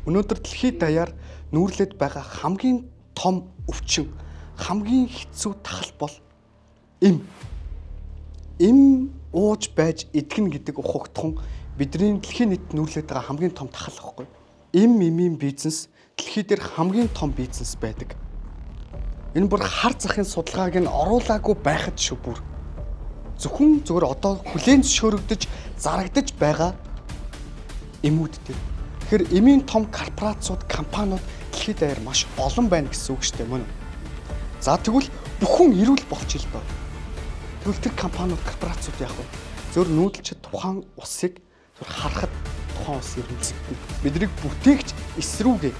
Өнөөдөр дэлхийд даяар нүүрлээд байгаа хамгийн том өвчин, хамгийн хэцүү тахал бол эм. Эм ууж байж идэгнэ гэдэг ухагтхан бидний дэлхийн нийтэд нүүрлээд байгаа хамгийн том тахал واخгүй. Эмийн бизнес дэлхий дээр хамгийн том бизнес байдаг. Энэ бүр хар захын судалгааг нь оруулаагүй байхад шүү бүр. Зөвхөн зүгээр одоо хүлээн зөвшөөрөгдөж зарагдаж байгаа эмүүдтэй. Тэгэхээр эмийн том корпорацууд, компаниуд дэлхийд даяар маш олон байна гэсэн үг шүү дээ мөн. За тэгвэл бүхэн ирүүл болчих л доо. Тэгвэл тэр компаниуд, корпорацууд яах вэ? Зөв нүүдэлчид тухайн усыг зөв харахад тухайн ус эренцэгдэнэ. Бидний бүтээгч эсрүүгээ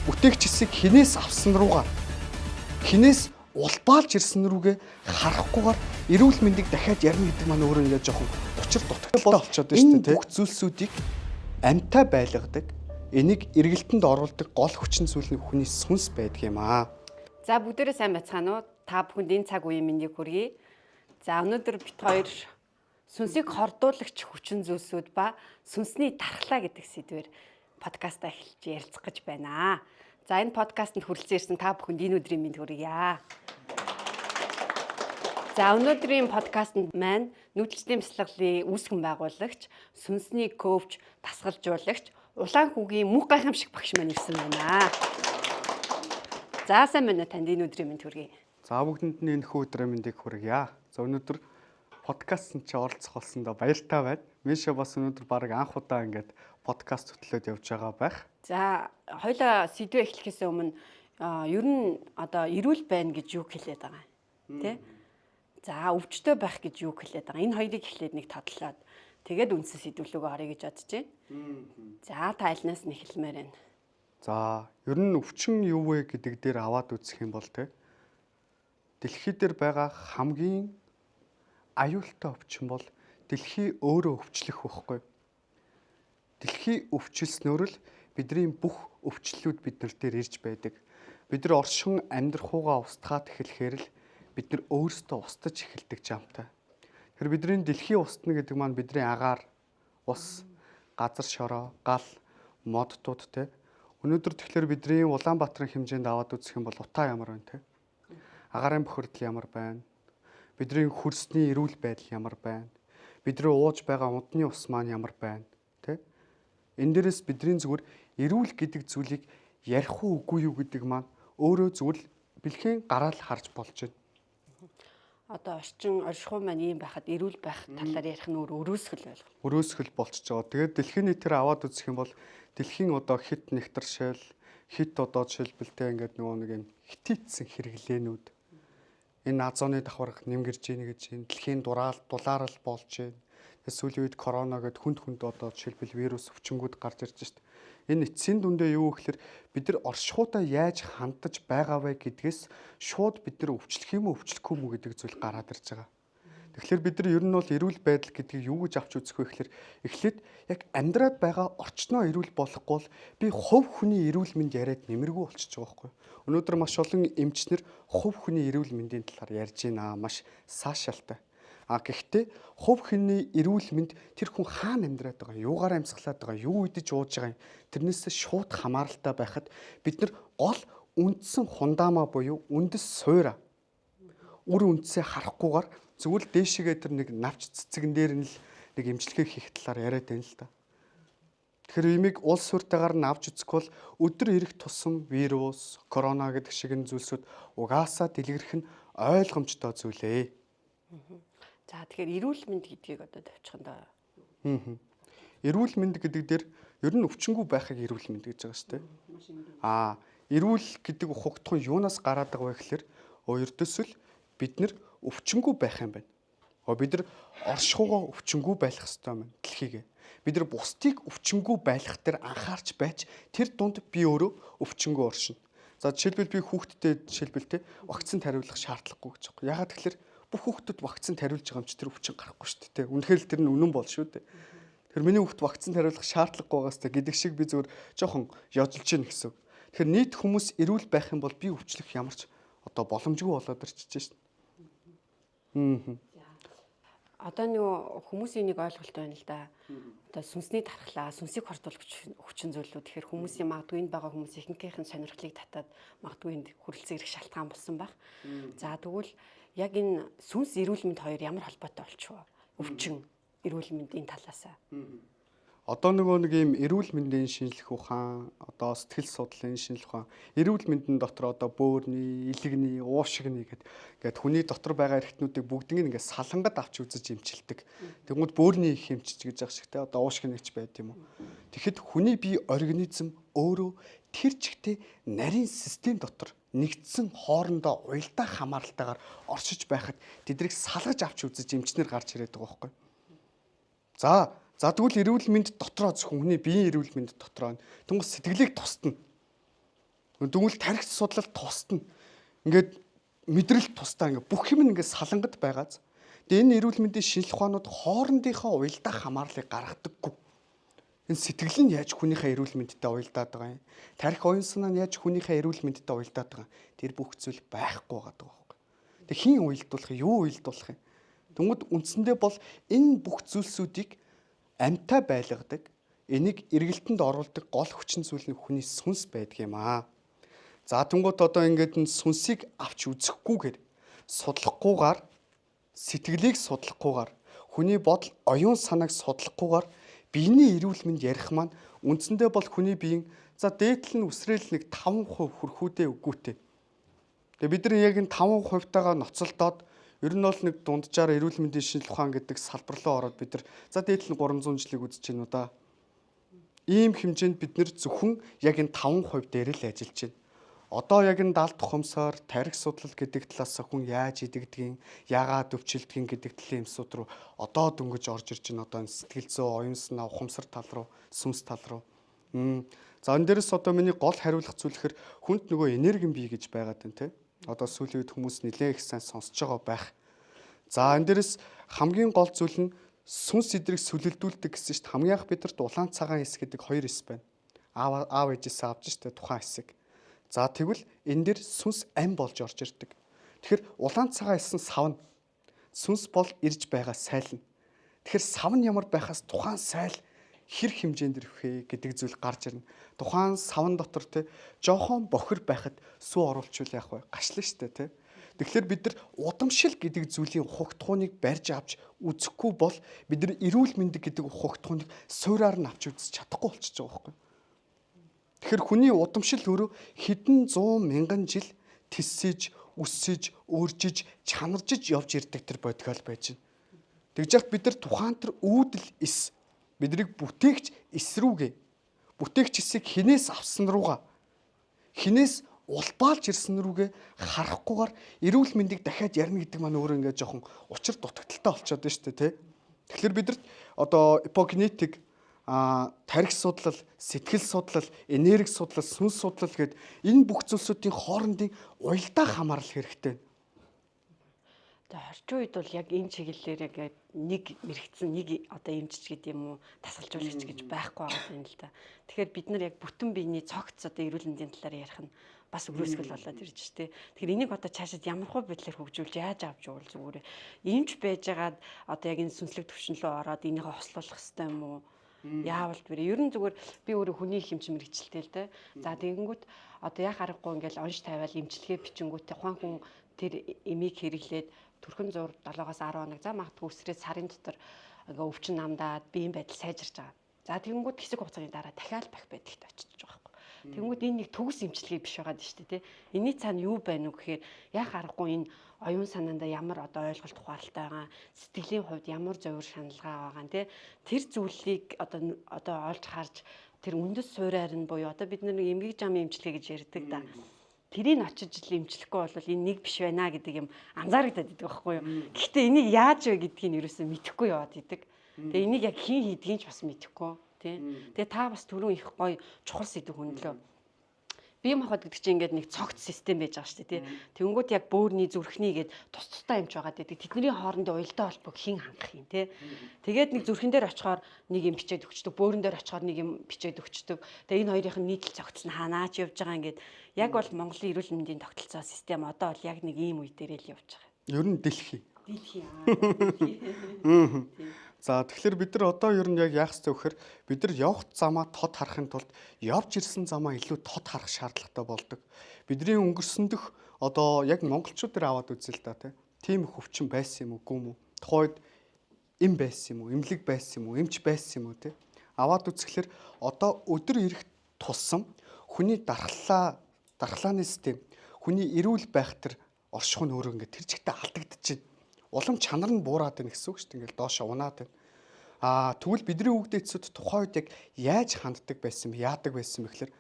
бүтээгч эсийг хинээс авсан руугаа хинээс улбаалж ирсэн рүүгээ харахгүйгээр эрүүл мэндийг дахиад ярина гэдэг маань өөрөө ингээд жоохон учир дутагдaltaй болчиход байна шүү дээ. Бүх зүйлсүүдийг амьтаа байлгадаг, энийг эргэлтэнд оруулдаг гол хүчин зүйл нь хүний сүнс байдаг юм аа. За бүгдээрээ сайн байцгаана уу? Та бүхэнд энэ цаг үеийн мэндийг хүргэе. За өнөөдөр бит хоёр сүнсийг хордуулагч хүчин зүйлсүүд ба сүнсний дархлаа гэдэг сэдвээр подкастаа эхэлж ярилцах гэж байна. За энэ подкастт хүрэлцэн ирсэн та бүхэнд энэ өдрийн мэнд хүргье. За өнөөдрийн подкастт маань нүүдэлчдийн бяцлаглалын үүсгэн байгуулагч, сүнсний коуч, дасгалжуулагч, улаан хүүгийн мөнх гайхамшиг багш маань ирсэн байна. За сайн байна танд энэ өдрийн мэнд хүргэе. За бүгдэнд нь энэ өдрийн мэндийг хүргье. За өнөөдөр подкастт чи оролцох болсондоо баяртай байна. Миша бас өнөөдөр баг анх удаа ингээд подкаст хөтлөөд явж байгаа байх. За хоёлаа сэдвээ эхлэхээс өмнө ер нь одоо эрүүл байна гэж юу хэлээд байгаа юм тий? За өвчтөй байх гэж юу хэлээд байгаа. Энэ хоёрыг эхлээд нэг тодлоод тэгээд үндсэн сэдвлүүгөө харъя гэж бодож байна. За та альнаас нь эхэлмээр байна. За ер нь өвчин юу вэ гэдэг дээр аваад үзэх юм бол тий. Дэлхий дээр байгаа хамгийн аюултай өвчин бол дэлхий өөрөө өвчлөх байхгүй. Дэлхий өвчлснөөр л бидний бүх өвчлөлүүд бид нар дээр ирж байдаг. Бид нар оршин амьдрахуугаа устгаад эхлэхээр л бид нар өөрсдөө устж эхэлдэг жамтай. Тэгэхээр бидний дэлхий устна гэдэг маань бидний агаар, ус, газар шороо, гал, моддууд те. Өнөөдөр тэгэхээр бидний Улаанбаатарын хэмжээнд аваад үзэх юм бол утаа ямар байна те. Агаарын бохирдол ямар байна? Бидний хөрсний эрүүл байдал ямар байна? Бидний ууж байгаа унтны ус маань ямар байна? Тэ? Энэ дээрээс бидний зүгээр эрүүл гэдэг зүйлийг ярих уу үгүй юу гэдэг маань өөрөө зүгээр бэлхэн гараал харж болж байна. Одоо оршихуй маань ийм байхад эрүүл байх талаар ярих нь өрөөсгөл байлгүй. Өрөөсгөл болчихж байгаа. Тэгээд дэлхийн нийтээр аваад үзэх юм бол дэлхийн одоо хит нэгтршил, хит одоо жишээлбэлтэй ингээд нөгөө нэг юм хитийдсэн хэрэглээнүүд энэ азооны давхарга нэмгэрж ийн гэж энэ дэлхийн дулаарал болж байна. Тэгээс сүүлийн үед корона гэд хүнд одоо жишээлбэл вирус өвчнгүүд гарч ирж шít. Энэ эцсийн дүндээ юу гэхээр бид нар оршихуйдаа яаж хандаж байгаа вэ гэдгээс шууд бид нар өвчлөх юм уу өвчлөхгүй юм уу гэдэг зүйл гараад ирж байгаа. Тэгэхээр бид нар ер нь бол эрүүл байдал гэдгийг юу гэж авч үзэх вэ гэхээр эхлээд яг амьдраад байгаа орчноо эрүүл болохгүй бол би хувь хүний эрүүл мэнд яриад нэмэргүй болчихж байгаа байхгүй. Өнөөдөр маш олон эмчнэр хувь хүний эрүүл мэндийн талаар ярьж байна маш саашаалтай. Гэхдээ хувь хүний эрүүл мэнд тэр хүн хаана амьдраад байгаа, юугаар амьсгалаад байгаа, юу идэж ууж байгаа юм тэрнээс шууд хамааралтай байхад бид нар гол үндсэн хундамаа буюу үндэс суурь үр үндсээ харахгүйгээр зөвхөн дээшгээ тэр нэг навч цэцгэн дээр нь л нэг эмчилгээ хийх талаар яриад байна л да. Тэгэхээр имийг улс суурьтайгаар нь авч үзэхгүй бол өдөр ирэх тусам вирус, корона гэдэг шиг энэ зүйлсүүд угаасаа дэлгэрэх нь ойлгомжтой зүйлээ. За тэгэхээр эрүүл мэнд гэдгийг одоо тавьчихандаа. Эрүүл мэнд гэдэг дээр ер нь өвчнгүй байхыг эрүүл мэнд гэж байгаа шүү дээ. Эрүүл гэдэг ухагтхан юунаас гараад байгаа вэ гэхээр ердөөсөл бид нар өвчнгүй байх юм байна. Бид нар оршихуйгаа өвчнгүй байлгах хэрэгтэй юм дэлхийгээ. Бид нар бусдыг өвчнгүй байлгах дээр анхаарч байж тэр дунд би өөрөө өвчнгүй оршино. За жишээлбэл би хүүхдтэд жишээлбэл вакцины хариулах шаардлагагүй гэж байна. Ягаад гэхээр бүх хүүхдүүд вакцины хариулж байгаа юм чи тэр өвчин гарахгүй шүү дээ. Үнэхээр л тэр нь үнэн бол шүү дээ. Тэгэхээр миний хүүхд вакцины хариулах шаардлагагүй байгаас тэ гэдэг шиг би зүгээр жоохон ёжилж гин гэсэн. Тэгэхээр нийт хүмүүс эрүүл байх юм бол би өвчлөх ямар ч одоо боломжгүй болоод ирчихэж шээ. Одоо нөгөө хүмүүсийн нэг ойлголт байна л да. Одоо сүнсний тархлаа, сүнсийг хордуулах хүчин зүйлүүд. Тэгэхээр хүмүүсийн магадгүй энд байгаа хүмүүс ихэнхийнх нь сонирхлыг татаад магадгүй энд хүрэлцэн ирэх шалтгаан болсон байх. За тэгвэл яг энэ сүнс эрүүл мэнд хоёр ямар холбоотой болчихвоо? Өвчин эрүүл мэндийн талаасаа. Одоо нөгөө нэг ийм эрүүл мэндийн шинжилэх ухаан, одоо сэтгэл судлалын шинжилэх ухаан, эрүүл мэндийн дотор одоо бөөрийн, илэгний, уушигны гэдэг хүний дотор байгаа эрхтнүүдийг бүгднийг ингээд салангад авч үзэж эмчилдэг. Тэгмүүд бөөрийн их эмчиж гэж байгаа шигтэй одоо уушигнэгч байд юм уу. Тэгэхэд хүний бие организм өөрөө тэр чигтээ нарийн систем дотор нэгдсэн хоорондоо уялдаа хамааралтайгаар оршиж байхад тэдрийг салгаж авч үзэж эмчнэр гарч ирээд байгаа байхгүй. За тэгвэл эрүүл мэнд дотроо зөвхөн хүний биеийн эрүүл мэнд дотроо тэгвэл сэтгэлийг тусдна. Тэгвэл тархи судлал тусдна. Ингээд мэдрэл тусдаа ингээд бүх юм ингээд салангад байгааз. Тэгээ энэ эрүүл мэндийн шинжилх ухаанууд хоорондынхоо уялдаа хамаарлыг гаргадаггүй. Энэ сэтгэл нь яаж хүнийхээ эрүүл мэндтэй уялдаад байгаа юм? Тархи оюун санаа нь яаж хүнийхээ эрүүл мэндтэй уялдаад байгаа юм? Тэр бүх зүйл байхгүй байгаа байхгүй. Тэг хин уялдуулах юм? Юу уялдуулах юм? Тэнгүүд үндсэндээ бол энэ бүх зүйлсүүдийг амьтаа байлгадаг, энийг эргэлтэнд оруулдаг гол хүчин зүйл нь хүний сүнс байдаг юм аа. За тэнгууд одоо ингээд энэ сүнсийг авч үзэхгүйгээр судлахгүйгээр сэтгэлийг судлахгүйгээр хүний бодол оюун санааг судлахгүйгээр биений эрүүл мэнд ярих маань үндсэндээ бол хүний биеийн за дээдл нь үсрээл нэг 5% хүрхүүдээ үгүйтэй. Тэгээ бид нар яг энэ 5% тагаа ноцолдоод ер нь бол нэг дунджаар эрүүл мэндийн шинжилх ухаан гэдэг салбар руу ороод бид нар за дээдл нь 300 жилиг үзэж байна уу да. Ийм хэмжээнд бид нэр зөвхөн яг энэ 5% дээр л ажиллаж байна. Одоо яг энэ даалт тухамсаар тархи судлал гэдэг талаас хүн яаж идэгдгийг, яагаад өвчлөлдгийг гэдэг талын юмсууд руу одоо дөнгөж орж ирж байна. Одоо энэ сэтгэл зүй, оюун санаа, ухамсар тал руу, сүнс тал руу. За энэ дээрээс одоо миний гол хариулах зүйл ихэр хүнд нөгөө энерги бий гэж байгаад байна те. Одоо сүүлийн үед хүмүүс нэлээд их сайн сонсож байгаа байх. За энэ дээрээс хамгийн гол зүйл нь сүнс эдрийг сүлэлдүүлдэг гэсэн чинь хамгийн анх бидэрт улаан цагаан эс гэдэг хоёр эс байна. Аав ээжээсээ авч штэ тухайн эсэг. За тэгвэл энэ дээр сүнс ам болж орж ирдэг. Тэгэхээр улаан цагаан эс нь савна. Сүнс бол ирж байгаа сайлна. Тэгэхээр савн ямар байхаас тухайн сайл хэр хэмжээнд ирэх вэ гэдэг зүйл гарч ирнэ. Тухайн савн дотор те жоохон бохир байхад сүү оруулчвал яах вэ? Гашлаа штэ те. Тэгэхээр бид нар удамшил гэдэг зүйлийн ухагтхууныг барьж авч үзэхгүй бол бид нар эрүүл мэндэг гэдэг ухагтхууныг суураар нь авч үзэж чадахгүй болчихж байгаа байхгүй. Тэгэхээр хүний удамшил өөрөө хэдэн 100 мянган жил тэссэж, өссөж, өөржиж, чанаржиж явж ирдэг тэр бодгол байж байна. Тэгж яхад бид нар тухайн тэр үүдэл эс биднийг бүтээгч эс рүүгээ бүтээгч эсийг хинээс авсан руугаа хинээс улбаалж ирсэн рүүгээ харахгүйгээр эрүүл мэндийг дахиад ярина гэдэг маань өөрөө ингээд жоохон учир дутагдaltaй болчиход байна шүү дээ тий. Тэгэхээр бидэрт одоо эпогенетик тархи судлал, сэтгэл судлал, энерги судлал, сүнс судлал гэдэг энэ бүх зүйлсүүдийн хоорондын уялдаа хамаарал хэрэгтэй. Тэгээ орчин үед бол яг энэ чиглэлээр яг нэг мэрэгцэн нэг одоо эмчч гэдэг юм уу тасалжуулагч гэж байхгүй байгаа юм л да. Тэгэхээр бид нар яг бүтэн биений цогц одоо эрүүл мэндийн талаар ярих нь бас өрөөсгөл болоод ирж штэ. Тэгэхээр энийг одоо цаашид ямар хөө байдлаар хөгжүүлж яаж авч явуул зүгээр. Эмч байжгаад одоо яг энэ сүнслэг төвшин рүү ороод энийгээ хослуулах хэрэгтэй юм уу? Яавал бэрээ. Ер нь зүгээр би өөрөө хүний их эмч мэрэгчлээ л дээ. За тэгэнгүүт одоо яг аргагүй ингээл онш тавиал эмчилгээ бичингүүтээ ухаан хүн тэр эмийг хэрэглээд төрхөн зур 7-аас 10 хоног за магадгүй өсрээд сарын дотор ингээ өвчин намдаад биеийн байдал сайжирч байгаа. За тэгэнгүүт хэсэг хугацааны дараа дахиад бах байдагт очиж байгаа байхгүй. Тэгэнгүүт энэ нэг төгс эмчилгээ биш байгаад шүү дээ тий. Энийний цаана юу байна уу гэхээр яг аргагүй энэ оюун санаанда ямар одоо ойлголт ухаалтай байгаа, сэтгэлийн хувьд ямар зовир шаналгаа байгаа тий. Тэр зүйлийг одоо олж харж тэр үндэс суураар нь буюу одоо бид нэг эмгэг жамын эмчилгээ гэж ярьдаг да. Тэрийг очиж л эмчлэхгүй бол энэ нэг биш байна гэдэг юм анзаарагдаад идэг байхгүй юу. Гэхдээ энийг яаж вэ гэдгийг нь ерөөсөө мэдэхгүй яваад идэг. Тэгээ энийг яг хэн хийдгийг ч бас мэдэхгүй тий. Тэгээ та бас түрүүн их гоё чухал сэдв хөндлөө. Бие махбод гэдэг чинь ингээд нэг цогц систем байж байгаа шүү дээ тий. Тэнгүүт яг бөөрийн зүрхний гээд тус тустай юмч байгаа гэдэг. Тэдний хоорондын уялдаа холбоог хэн хангах юм тий. Тэгээд нэг зүрхэн дээр очихоор нэг юм бичээд өгчдөг, бөөрөн дээр очихоор нэг юм бичээд өгчдөг. Тэгээ энэ хоёрын нийтлэл цогц нь хаанаач явж байгаа ингээд яг бол Монголын эрүүл мэндийн тогтолцоо систем одоо бол яг нэг ийм үе дээрээ л явж байгаа. Ер нь дэлхий. Дэлхийн. За тэгэхээр бид нар одоо ер нь яг яах ёстой вэ гэхээр бид нар явах замаа тод харахын тулд явж ирсэн замаа илүү тод харах шаардлагатай болдог. Бидний өнгөрсөндөх одоо яг монголчууд нар аваад үзэл та тийм их өвчин байсан юм уу, тухайд эм байсан юм уу, эмнэлэг байсан юм уу, эмч байсан юм уу те. Аваад үзэхлээр одоо өдөр ирэх тусам хүний дархлааны систем, хүний эрүүл байх тэр оршихуй нь өөрөө ингээд тэр чигтээ алдагдчихэв. Улам чанар нь буураад байна гэсэн үг шүү дээ. Ингээл доошо унаад байна. Тэгвэл бидний өвгд эцүүд тухайн үед яг яаж ханддаг байсан бэ? Яадаг байсан бэ гэхээр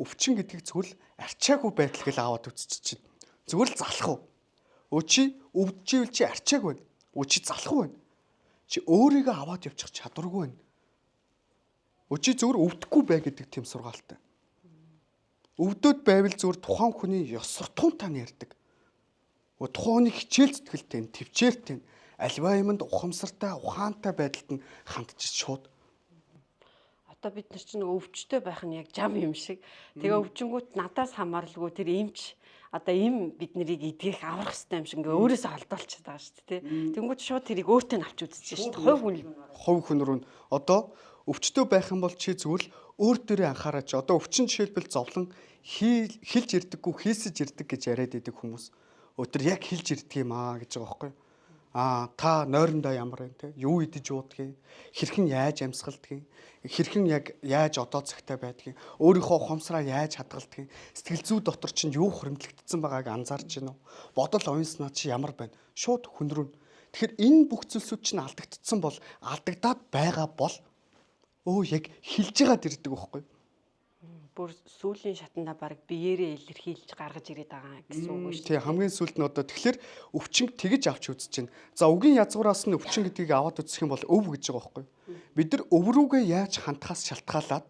өвчин гэдэг зүйл арчаагүй байдал гэл аваад үзчихэж байна. Зүгээр л залах уу? Чи өвдөживэл чи арчааг байна. Чи залах уу байна. Чи өөрийгөө аваад явчих чадваргүй байна. Чи зүгээр өвдөхгүй бай гэдэг тийм сургаалтай. Өвдөд байвал зүгээр тухайн хүний ёс суртахуунтай нь ярьдаг. Тухайн хүний хичээл сэтгэлтэй, төвчээртэй, альва юмд ухамсартай, ухаантай байдалд нь хандж шууд. Одоо бид нар чинь өвчтөй байх нь яг жам юм шиг. Тэгээ өвчнгүүт надаас хамааралгүй тэр эмч одоо им бид нарыг эдгэх аврах хэрэгтэй юм шиг ингээ өөрөөсөө алдуулчихад байгаа шүү дээ. Тэнгүүд шууд тэрийг өөртөө нь авч үзчихэж шүү дээ. Хувь хүн рүү одоо өвчтөй байх юм бол чи зүгээр л өөр дөрөө анхаараач. Одоо өвчин жишээлбэл зовлон хилж ирдэггүй, хийсэж ирдэг гэж яриад идэг хүмүүс. Өтөр яг хилж ирдэг юм гэж байгаа байхгүй. Та нойрондоо ямар вэ те? Юу идэж уудгийг, хэрхэн яаж амьсгалдгийг, хэрхэн яг яаж одоо цагтай байдгийг, өөрийнхөө ухамсараа яаж хадгалдгийг, сэтгэл зүй дотор чинь юу хөрөмтлөгдсөн байгааг анзаарч байна уу? Бодол оюунснаа чи ямар байна? Шууд хүн рүү. Тэгэхээр энэ бүх зүйлсүүд чинь алдагдсан бол алдагдаад байгаа бол яг хилж байгаад ирдэг байхгүй. Бүр сүүлийн шатанда баг биеэрээ илэрхийлж гаргаж ирээд байгаа гэсэн үг шүү дээ. Тий, хамгийн сүүлд нь одоо тэгэхээр өвчин тэгж авч үзэж байна. За үгийн язгуураас нь өвчин гэдгийг аваад үзэх юм бол өв гэж байгаа байхгүй. Бид нар өв рүүгээ яаж хандхаас шалтгаалаад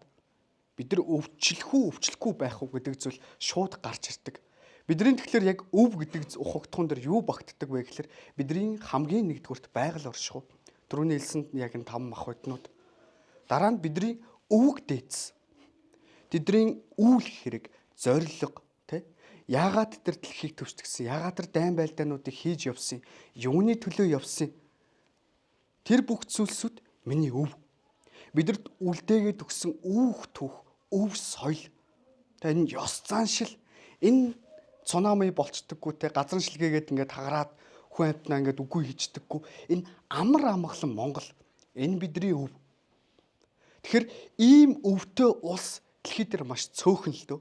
бид нар өвчлөхгүй байх уу гэдэг зүйл шууд гарч ирдэг. Бидний тэгэхээр яг өв гэдэг ухагтхуун дээр юу багтдаг вэ гэхээр бидний хамгийн нэгдүгürt байгаль оршихуй. Түрүүний хэлсэнд яг энэ 5 мах боднууд. Дараа нь бидний өвөг дээдс. Тэдний үйл хэрэг, зорилго, яагаад тэр дэлхийг түшдгсэн, яагаад тэр дайн байлдаануудыг хийж явсан, юуны төлөө явсан. Тэр бүх зүйлсүүд миний өв. Бидэрт үлдээгээд өгсөн үүх түүх, өв соёл. Энэ ёс заншил, энэ цунами болцдоггүй газар шилгээгээд ингээд хагараад хүн амтнаа ингээд үгүй хийждэггүй. Энэ амар амгалан Монгол. Энэ бидний өв. Тэгэхээр ийм өвтэй улс дэлхий дээр маш цөөхөн л дөө.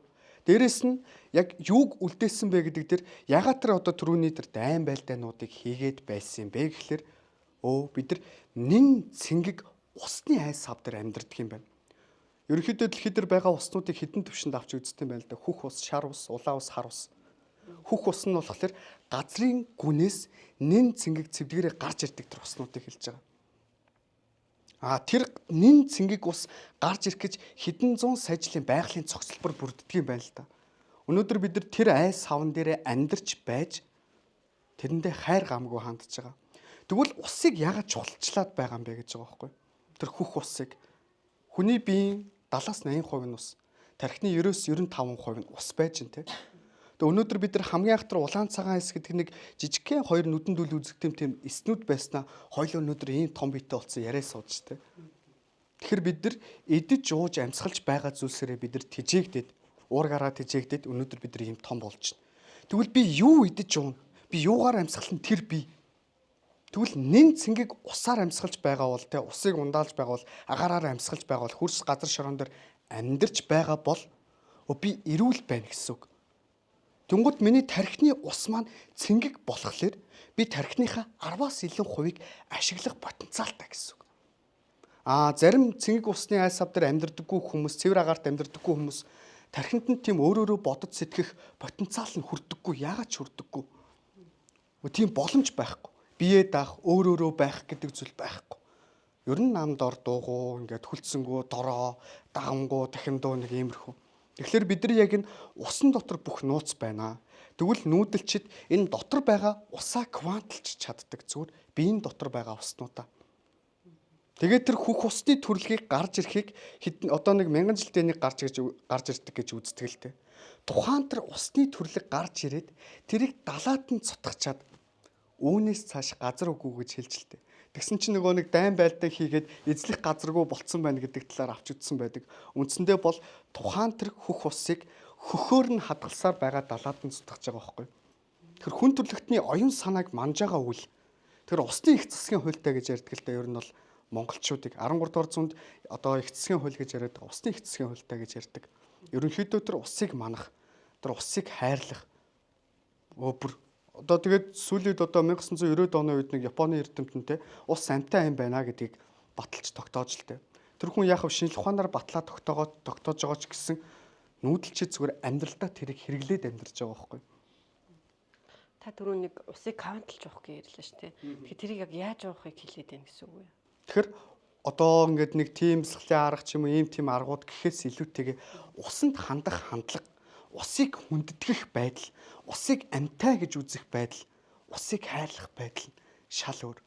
Дээрэс нь яг юуг үлдээсэн бэ гэдэг дээр ягаад тэр одоо түрүүний тэр дайн байлдаануудыг хийгээд байсан юм бэ гэхэлэр бид нар нэн цэнгэг усны айс сав дээр амьдардаг юм байна. Ерөнхийдөө дэлхий дээр байгаа уснуудыг хідэн төвшөнд авч үздэг юм байна л да. Хүх ус, шар ус, улаан ус, хар ус. Хүх ус нь болохоор газрын гүнээс нэн цэнгэг цэвдгээрээ гарч ирдэг тэр уснуудыг хэлж байгаа. Тэр нэн цэнгэг ус гарч ирэх гэж хэдэн зуун сая жилийн байгалийн цогцлбор бүрддэг юм байна л да. Өнөөдөр бид нар тэр айс савн дээрээ амьдарч байж тэрэндээ хайр гамгүй хандж байгаа. Тэгвэл усыг яагаад чухалчлаад байгаа юм бэ гэж байгаа байхгүй. Тэр хүх усыг хүний биеийн 70-80% нь ус, тархины 90-95% нь ус байж байна те. Тэгээ өнөөдөр бид нар хамгийн ахтар улаан цагаан айс гэдэг нэг жижигхэн хоёр нүдэн дүл үзэгдэм тийм эснүүд байснаа хоёул өнөөдөр ийм том биетэй болсон яриа сууж те. Тэгэхээр бид нар эдэж ууж амьсгалж байгаа зүйлсээрээ бид нар тижээгдээд уургаараа тижээгдээд өнөөдөр бид нар ийм том болж байна. Тэгвэл би юу эдэж ууна? Би юугаар амьсгална тэр би. Тэгвэл нэн цэнгэг усаар амьсгалж байгаа бол те усыг ундаалж байгаа бол агаараар амьсгалж байгаа бол хөрс газар шорон дээр амьдарч байгаа бол би эрүүл байна гэсэн үг. Тэнгууд миний тархины ус маань цэнгэг болохлээр би тархиныхаа 10-аас илүү хувийг ашиглах потенциалтай гэсэн үг. Зарим цэнгэг усны айс сав дээр амьдардаггүй хүмүүс, цэвэр агаарт амьдардаггүй хүмүүс тархинд нь тийм өөрөөрөө бодож сэтгэх потенциал нь хүрдэггүй. Яагаад ч хүрдэггүй? Тийм боломж байхгүй. Бие даах, өөрөөрөө байх гэдэг зүйл байхгүй. Ер нь намд ор дуугуу, ингээд хүлцэнгүү, дороо, дагамгуу, дахимдуу нэг иймэрхүү. Тэгэхээр бид нар яг энэ усан дотор бүх нууц байна. Тэгвэл нүүдэлчид энэ дотор байгаа усаа кванталж чаддаг зүгээр биеийн дотор байгаа уснуудаа. Тэгээд тэр хүх усны төрлөгийг гарч ирэхийг одоо нэг 1000 жилдээ нэг гарч ирдэг гэж үздэг л дээ. Тухайн тэр усны төрлөг гарч ирээд тэрийг далаад нь цутгачаад үүнээс цааш газар үгүй гэж хэлж лтэй. Тэгсэн чинь нөгөө нэг дайн байлдаа хийгээд эзлэх газаргүй болцсон байна гэдэг талаар авч үзсэн байдаг. Үндсэндээ бол тухайн тэр хөх усыг хөхөөр нь хадгалсаар байгаа далаад нь зүтгэж байгаа байхгүй. Тэр хүн төрлөختний оюун санааг манж байгаа үйл. Тэр усны их засгийн хуультай гэж ярьдаг л да. Ер нь бол монголчуудыг 13 дугаар зуунд одоо их засгийн хууль гэж яриад байгаа. Усны их засгийн хуультай гэж ярьдаг. Ерөнхийдөө тэр усыг манах, тэр усыг хайрлах. Бүр одоо тэгээд сүүлийн одоо 1990-ад оны үед нэг Японы эрдэмтэнтэй ус амьтаа юм байна гэдгийг баталж тогтоож л дээ. Тэр хүн яг шинжлэх ухаанаар батлаа тогтоож байгаа ч гэсэн нүүдэлчид зүгээр амьдралдаа тэрийг хэрэглээд амьдарч байгаа байхгүй. Та түрүү нэг усыг каунтлж уух гэж ярьлаа шүү дээ. Тэгэхээр тэрийг яг яаж уухыг хэлээд байна гэсэн үг үү? Тэгэхээр одоо ингээд нэг тийм сахлын арга ч юм уу ийм тийм аргууд гэхээс илүүтэйгээ усанд хандах хандлага, усыг хүндэтгэх байдал, усыг амьтаа гэж үзэх байдал, усыг хайрлах байдал нь шал өөр.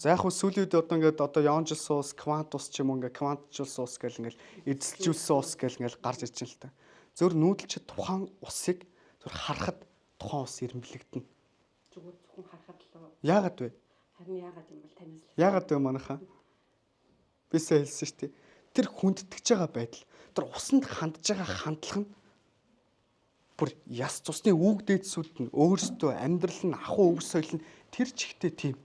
За яг хөө сүүлийн үед одоо ингээд одоо яонжилсан ус, квант ус ч юм уу ингээд квантжуулсан ус гэл ингээд эзэлжүүлсэн ус гэл ингээд гарч ирж байна л та. Зөвөр нүүдэлчид тухайн усыг зөв харахад тухайн ус ирэмблэгдэнэ. Зүгээр зөвхөн харахад л Яагаад вэ? харин яагаад юм бол танаас л. Яагаад вэ манайхаа? Бисээ хэлсэн шүү дээ. Тэр хүндэтгэж байгаа байдал, тэр усанд хандж байгаа хандлага нь бүр яс цусны үүгдээдсүүд нь өөрсдөө амьдрал нь ахуй өв соёл нь тэр чигтээ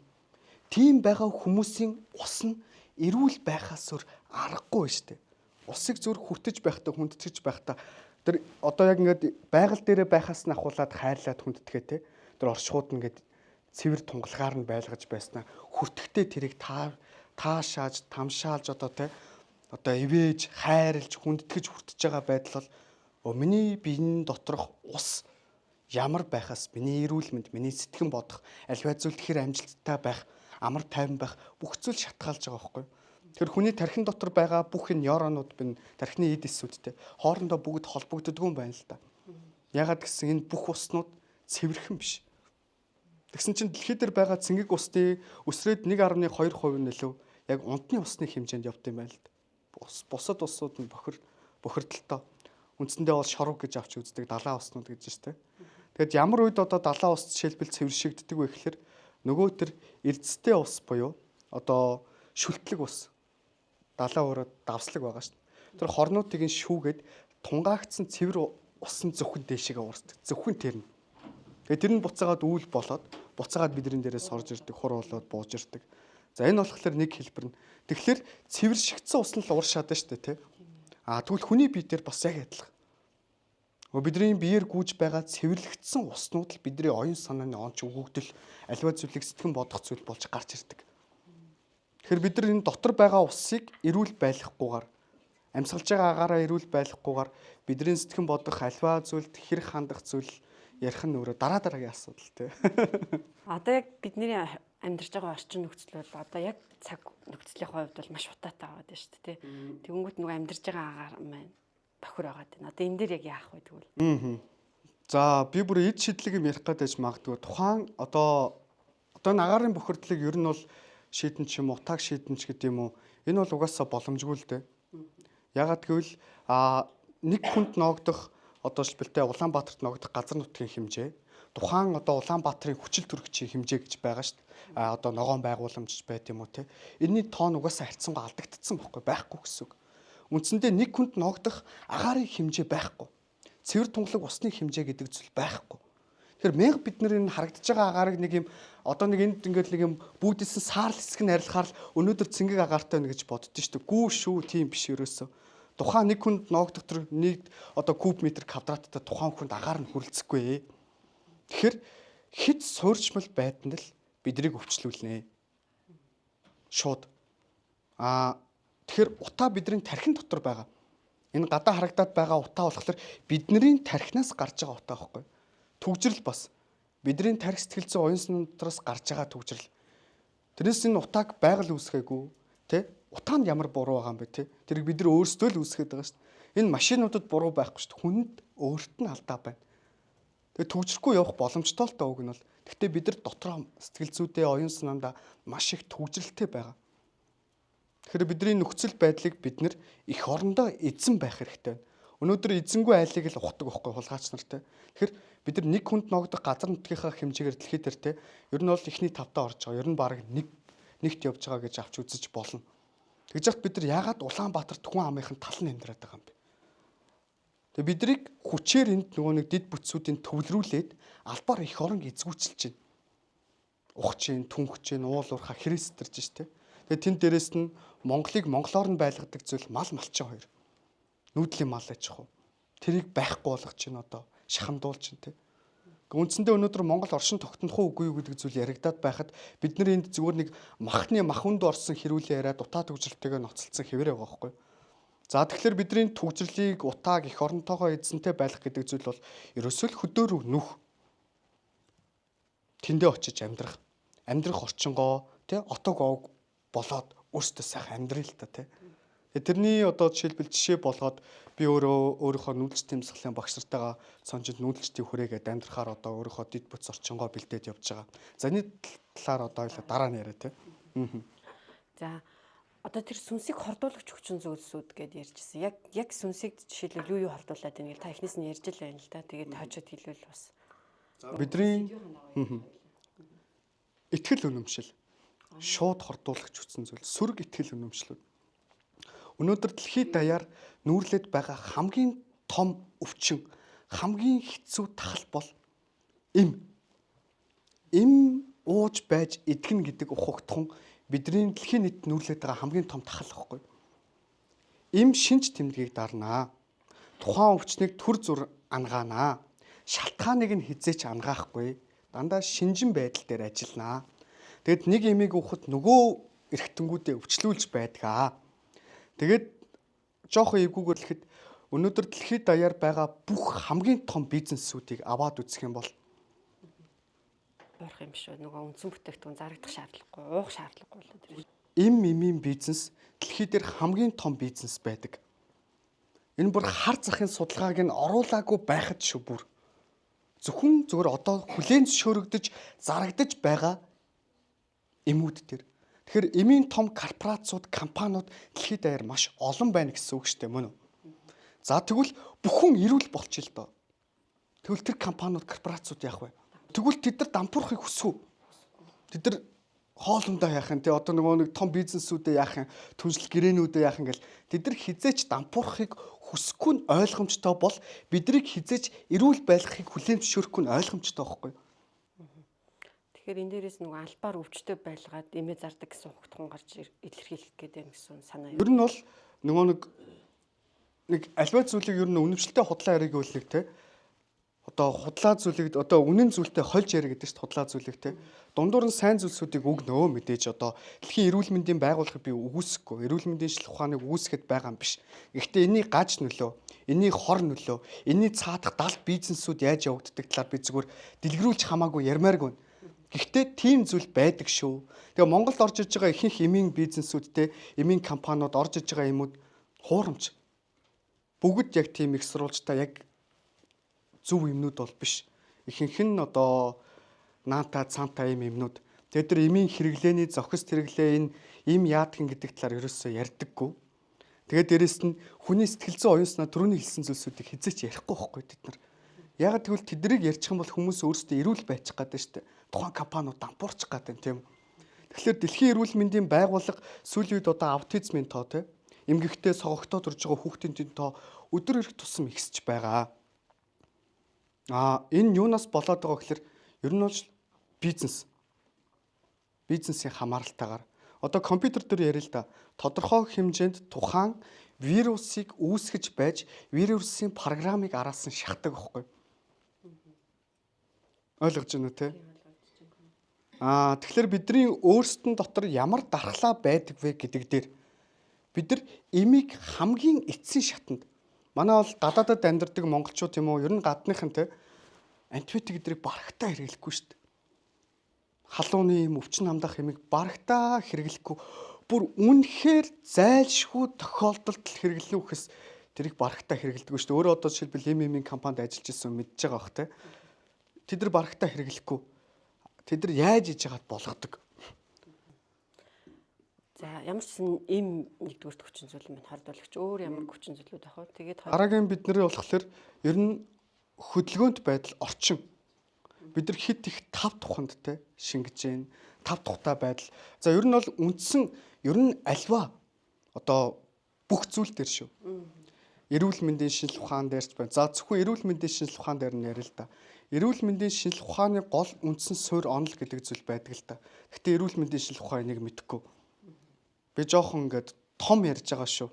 тийм байгаа хүмүүсийн ус нь эрүүл байхаас өөр аргагүй шүү дээ. Усыг зөв хүртэж байхдаа хүндэтгэж байхдаа тэр одоо яг ингээд байгаль дээрээ байхаас нь ахуулаад хайрлаад хүндэтгээ те. Тэр оршихуд нь ингээд цэвэр тунгалгаар нь байлгаж байснаа хүртэхдээ тэрийг таашааж, тамшаалж одоо те одоо ивэж, хайрлж, хүндэтгэж хүртэж байгаа байдал бол миний биеийн доторх ус ямар байхаас миний эрүүл мэнд, миний сэтгэн бодох, альва зүйл тэр амжилттай байх, амар тайван байх бүх зүйл шатгаалж байгаа байхгүй. Тэр хүний тархин дотор байгаа бүх нейронууд бин тархины эд эсүүдтэй хоорондоо бүгд холбогддгүй юм байна л да. Ягаад гэсэн энэ бүх уснууд цэвэрхэн биш. Тэгсэн чинь дэлхий дээр байгаа цэнгэг усны өсрөөд 1.2% нөлөө яг унтны усны хэмжээнд явд юм байна л да. Бусад усууд нь бохирдолтой. Үндсэндээ бол шорог гэж авч үздэг далайн уснууд гэж байна. Тэгэд ямар үед одоо далайн ус жишээлбэл цэвэршигддэг вэ гэхээр нөгөө тэр эрдэстэй ус буюу одоо шүлтлэг ус далайн өрөө давслаг байгаа шүү дээ. Тэр хорнуудыг нь шүүгээд тунгаагцсан цэвэр усан зөвхөн дээшээгээ уурсдаг. Зөвхөн тэрнэ. Тэгээ тэр нь буцаагаад үүл болоод буцаагаад бидний дээрээс орж ирдэг, хур болоод бууж ирдэг. За энэ болохоор нэг хэлбэр нь. Тэгэхээр цэвэршигдсэн ус нь л ууршаад байна шүү дээ, тий. Тэгвэл хүний бие дээр бас яг адилхан. Бидний биеэр гүйж байгаа цэвэрлэгдсэн уснууд л бидний оюун санааны онч өгөгдөл, аливаа зүйлийг сэтгэн бодох зүйл болж гарч ирдэг. Тэгэхээр бид нар энэ дотор байгаа усыг эрүүл байлгахгүйгээр, амьсгалж байгаа агаараа эрүүл байлгахгүйгээр бидний сэтгэн бодох аливаа зүйлд хэрэг хандах зүйл ярих нь өөрөө дараагийн асуудал тий. Одоо яг бидний амьдарч байгаа орчин нөхцөл бол одоо яг цаг нөхцөлийн хувьд бол маш утаатай аваад байна шүү дээ. Тэгэнгүүт нөгөө амьдарч байгаа агаар маань бохир байгаад байна. Одоо энэ дээр яг яах вэ тэгвэл? За би бүр эд шидлэг юм ярих гэдэг магадгүй. Тухайн одоо агарын бохирдлыг ер нь бол шийдэн ч юм уу, утааг шийдэн ч гэдэг юм уу. Энэ бол угаасаа боломжгүй л дээ. Ягаад гэвэл нэг хүнд ноогдох одоо шилбэлтэй Улаанбаатарт ноогдох газар нутгийн хэмжээ тухайн одоо Улаанбаатарын хүчил төрөгчийн хэмжээ гэж байгаа шүү дээ. Одоо ногоон байгууламж байт юм уу те. Энийний тоон угаасаа харьцангуй алдагдсан байхгүй гэсэн үг. Үндсэндээ нэг хүнд ноогдох агарын хэмжээ байхгүй. Цэвэр тунгалаг усны хэмжээ гэдэг зүйл байхгүй. Тэгэхээр мянга бид нар энэ харагдаж байгаа агаарыг нэг юм одоо нэг энд ингээд нэг юм бүүдэлсэн саарл хэсэг нь арилахаар өнөөдөр цэнгэг агаартай байна гэж боддоо шүү дээ. Гүү шүү тийм биш ерөөсөө. Тухайн нэг хүнд ноогдох төр нэг одоо куб метр квадраттай тухайн хүнд агаар нь хүрэлцэхгүй. Тэгэхээр хэд суурьчмал байданд л биднийг өвчлүүлнэ. Шууд. Тэгэхээр утаа бидний тархин дотор байгаа. Энэ гадаа харагдаад байгаа утаа болохоор бидний тархинаас гарч байгаа утаа байхгүй. Түгжрэл бас бидний тархи сэтгэл зүйн оюун санааны дотроос гарч байгаа түгжрэл. Тэрнээс энэ утааг байгаль үүсгээгүй, тэ? Утаа нь ямар буруу байгаа юм бэ, тэ? Тэрийг бид нар өөрсдөө л үүсгээд байгаа шүү дээ. Энэ машинуудад буруу байхгүй шүү дээ. Хүнд өөрт нь алдаа байна. Тэгээ түгжрэхгүй явах боломжтой л таа үг нь бол. Гэхдээ бид нар дотроо сэтгэл зүйдээ оюун санаандаа маш их түгжрэлтэй байгаа. Тэгэхээр бидний нөхцөл байдлыг бид нар их орондоо эзэн байх хэрэгтэй байна. Өнөөдөр эзэнгүй айлыг л ухдаг байхгүй хулгайч нар те. Тэгэхээр бид нар нэг хүнд ногдох газар нутгийнхаа хэмжээгээр дэлхийд дээр те ер нь бол ихний тавтаа орж байгаа. Ер нь баг нэгт явж байгаа гэж авч үзэж болно. Тэгж яхад бид нар яагаад Улаанбаатар Түхэн амынхын тал нь амьдраад байгаа юм бэ? Тэгээ бидрийг хүчээр энд нөгөө нэг дид бүтцүүдийн төвлөрүүлээд албаар их орон эзгүүцэлж байна. Ухчин, түнхчин, уул уурхаа христэрж штэ. Тэгээ тэн дээрээс нь Монголыг монголоор нь байлгадаг зүйл мал малчин хоёр. Нүүдлийн мал аж ахуй. Тэрийг байхгүй болгож байна одоо. Шахамдуулж байна те. Үндсэндээ өнөөдөр Монгол оршин тогтнох уугүй юу гэдэг зүйл яригадаад байхад бид нар энд зүгээр нэг махны мах үнд орсон хэрүүлээ яриад утаа төгжрөлтэйгээ ноцолцсон хэвээр байгаа байхгүй. За тэгэхээр бидний төгжрлийг утааг эх оронтойгоо эзэнтэй байлгах гэдэг зүйл бол ерөөсөө л хөдөөрөв нүх. Тэндээ очиж амьдрах орчингоо тий отог овг болоод өөртөө сайхан амьдрал л та тий. Тэрний одоо жишээ болгоод би өөрийнхөө нүүдэлч тэмцэхлийн багш нартайгаа сонжид нүүдэлчдийн хүрээгээд амьдрахаар одоо өөрийнхөө дид бүтц орчингоо бэлдээд явж байгаа. За энэ талаар одоо дараа нь яриа тий. За одоо тэр сүнсийг хордуулагч хүчин зүйлсүүд гэдээ ярьжсэн. Яг сүнсийг жишээлбэл юу хордуулад байна гэл та эхнээс нь ярьж л байна л да. Тэгээд таачаад хэлвэл бас. Бидний итгэл үнэмшил шууд хордуулагч хүчин зүйл сүрэг итгэл үнэмшлүүд. Өнөөдөр дэлхийд даяар нүүрлээд байгаа хамгийн том өвчин, хамгийн хэцүү тахал бол эм ууж байж идэгнэ гэдэг ухагтхан бидний дэлхийн нийт нүүрлээд байгаа хамгийн том тахал واخгүй. Эм шинж тэмдгийг дарнаа. Тухайн өвчнийг төр зүр ангаанаа. Шалтгааныг нь хизээч ангаахгүй. Дандаа шинжин байдал дээр ажилланаа. Тэгэд нэг эмийг уухад нөгөө эргэтэнгүүдээ өвчлүүлж байдгаа. Тэгээд жоохон эвгүйгээр хэлэхэд өнөөдөр дэлхийд даяар байгаа бүх хамгийн том бизнесүүдийг аваад үзэх юм бол уурах юм шүү. Нөгөө үндсэн бүтээгдэхүүн зарагдах шаардлагагүй, уух шаардлагагүй л тэр. Эмийн бизнес дэлхийд дээр хамгийн том бизнес байдаг. Энэ бүр хар захын судалгааг нь оруулаагүй байхад шүү бүр. Зөвхөн зөвөр одоо хүлээн зөвшөөрөгдөж зарагдаж байгаа эмүүд төр. Тэгэхээр эмийн том корпорацууд, компаниуд дэлхийд даяар маш олон байна гэсэн үг шүү дээ мөн үү? За тэгвэл бүхэн ирүүл болчих л доо. Тэгвэл тэр компаниуд, корпорацууд яах вэ? Тэгвэл тэд нар дампуурахыг хүсв үү? Тэд нар хоолндоо яах юм те одоо нөгөө нэг том бизнесүүдээ яах юм, түншлэл гэрээнүүдээ яах юм гэл тэд нар хизээч дампуурахыг хүсэхгүй нь ойлгомжтой бол бидрийг хизээч ирүүл байлгахыг хүлээн зөвшөөрөхгүй нь ойлгомжтой байхгүй юу? Тэгэхээр энэ дээрээс нөгөө албаар өвчтөй байлгаад эмээ зардаг гэсэн ухтхан гарч илэрхийлэх гэдэг гэсэн санаа юм. Ер нь бол нөгөө нэг альва зүйлийг ер нь үнэмшилтэй худлаа яриг үлэг те. Одоо худлаа зүйлийг одоо үнэн зүйлтэй хольж яриг гэдэг чинь худлаа зүйлийг те. Дундуур нь сайн зүйлсүүдийг өгнөө мэдээж одоо дэлхийн эрүүл мэндийн байгууллагыг би үгүйсэхгүй. Эрүүл мэндийн шилх ухааныг үгүйсэхэд байгаа юм биш. Гэхдээ энэний гаж нөлөө, энэний хор нөлөө, энэний цаадах 70 бизнесүүд яаж явагддаг талаар би зүгээр дэлгэрүүлж хамаагүй ярмааргүй. Гэхдээ тийм зүйл байдаг шүү. Тэгээ Монголд орж иж байгаа ихэнх эмийн бизнесүүдтэй, эмийн компаниуд орж иж байгаа юмуд хуурамч. Бүгд яг тийм их сурвалжтай яг зөв юмнууд бол биш. Ихэнх нь одоо наата цаанта юмнууд. Тэгээд тэр эмийн хэрэглээний зохис хэрэглээ энэ им яадгин гэдэг талаар ерөөсөө ярьдаггүй. Тэгээд дээрэс нь хүний сэтгэл зүйн оюунснаа түрүүний хэлсэн зүйлсүүдийг хизээч ярихгүй байхгүй тэд нар. Яг тэгвэл тэднийг ярьчих юм бол хүмүүс өөрсдөө эрүүл байчих гэдэг шүү дээ. Тухайн компаниуд дампуурчих гэдэг тийм. Тэгэхээр дэлхийн эрүүл мэндийн байгууллага сүүлийн үед одоо аутизмын тоо тийм эмгэгтэй согогтоод урж байгаа хүүхдийн тоо өдөр ирэх тусам ихсэж байгаа. Энэ юунаас болоод байгаа гэхээр ер нь бол бизнесийн хамааралтайгаар одоо компьютер дээр ярил л да тодорхой хэмжээнд тухайн вирусыг үүсгэж байж вирусын программыг араас нь шахдаг байхгүй. Ойлгож байна уу те? Тэгэхээр бидний өөрсдөн дотор ямар дархлаа байдаг вэ гэдэг дээр бид нар эмийг хамгийн эцсийн шатанд манай бол гадаадад амьдардаг монголчууд юм уу ер нь гадныхан те антибиотик гэдрийг барагтаа хэрэглэхгүй шүү дээ. Халууны юм өвчин хамдах эмийг барагтаа хэрэглэхгүй бүр үнэхээр зайлшгүй тохиолдолд хэрэглэнэ үхэс тэрийг барагтаа хэрэглэдэг шүү дээ. Өөрөө одоо жишээлбэл эмийн компанид ажиллаж ирсэн мэдж байгаа бах те. Тэд нар барагтаа хэрэглэхгүй. Тэд нар яаж иж яагаад болгодог. За ямар ч ийм нэгдүгээр хүчин зүйл минь хордуулагч өөр ямар хүчин зүйлүүд байх вэ? Тэгээд Дараагийн бидний болохоор ер нь хөдөлгөөнт байдал орчин. Бид нар хит их тав туханд те шингэж гин тав тухтай байдал. За ер нь бол үндсэн ер нь альва одоо бүх зүйл дээр шүү. Эрүүл мэндийн шинжилгээ ухаан дээрч байна. За зөвхөн эрүүл мэндийн шинжилгээ ухаан дээр нь ярил л да. Эрүүл мэндийн шинжилгээ ухааны гол үндсэн суурь онол гэдэг зүйл байдаг л да. Гэхдээ эрүүл мэндийн шинжилгээ ухаан энийг мэдэхгүй. Би жоохон ингээд том ярьж байгаа шүү.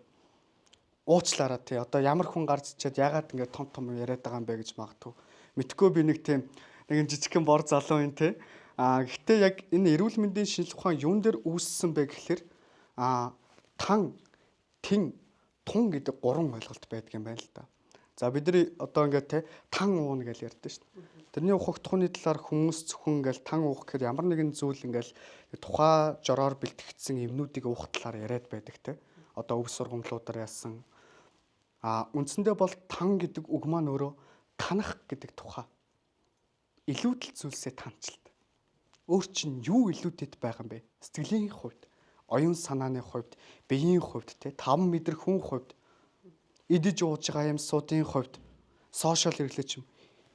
Уучлаарай тий. Одоо ямар хүн гарч ичээд ягаад ингээд том яриад байгаа юм бэ гэж магадгүй. Мэдхгүй би нэг тийм нэгэн жижигхэн бор залуу юм тий. Гэхдээ яг энэ эрүүл мэндийн шинжилгээ ухаан юун дээр үүссэн бэ гэхэлэр тан, тин, тун гэдэг гурван ойлголт байдаг юм байна л да. За бидний одоо ингээд тий тан уун гэж ярьдэн шүү дээ. Тэрний ухагт тухны талаар хүмүүс зөвхөн ингээл тан уух гэхээр ямар нэгэн зүйл ингээл тухай жороор бэлтгэгдсэн эмнүүдийг уух талаар яриад байдаг те. Одоо өв сургамжлуудаар яасан. Үндсэндээ бол тан гэдэг үг маань өөрөө танах гэдэг тухай. Илүүдэл зүйлсээ танчилт. Өөр чинь юу илүүдэд байгаа юм бэ? Сэтгэлийн хувьд, оюун санааны хувьд, биеийн хувьд те 5 метр хүн хувьд, идэж ууж байгаа юм суудын хувьд, сошиал хэрэглээч юм.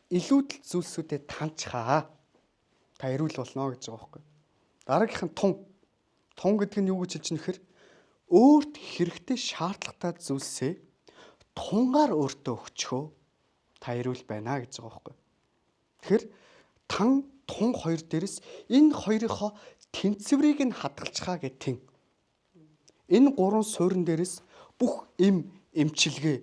Илүүдэл зүйлсүүдэд таньчхаа. Та эрүүл болно гэж байгаа байхгүй. Дараагийнх нь тун. Тун гэдэг нь юу гэж хэлж байгаа нөхөр? Өөрт хэрэгтэй шаардлагатай зүйлсээ тунгаар өөртөө өгчхөө та эрүүл байна гэж байгаа байхгүй. Тэгэхээр тун хоёр дээрс энэ хоёрынхоо тэнцвэрийг нь хадгалцгаа гэх тэн. Энэ гурван суурин дээрс бүх эмчилгээ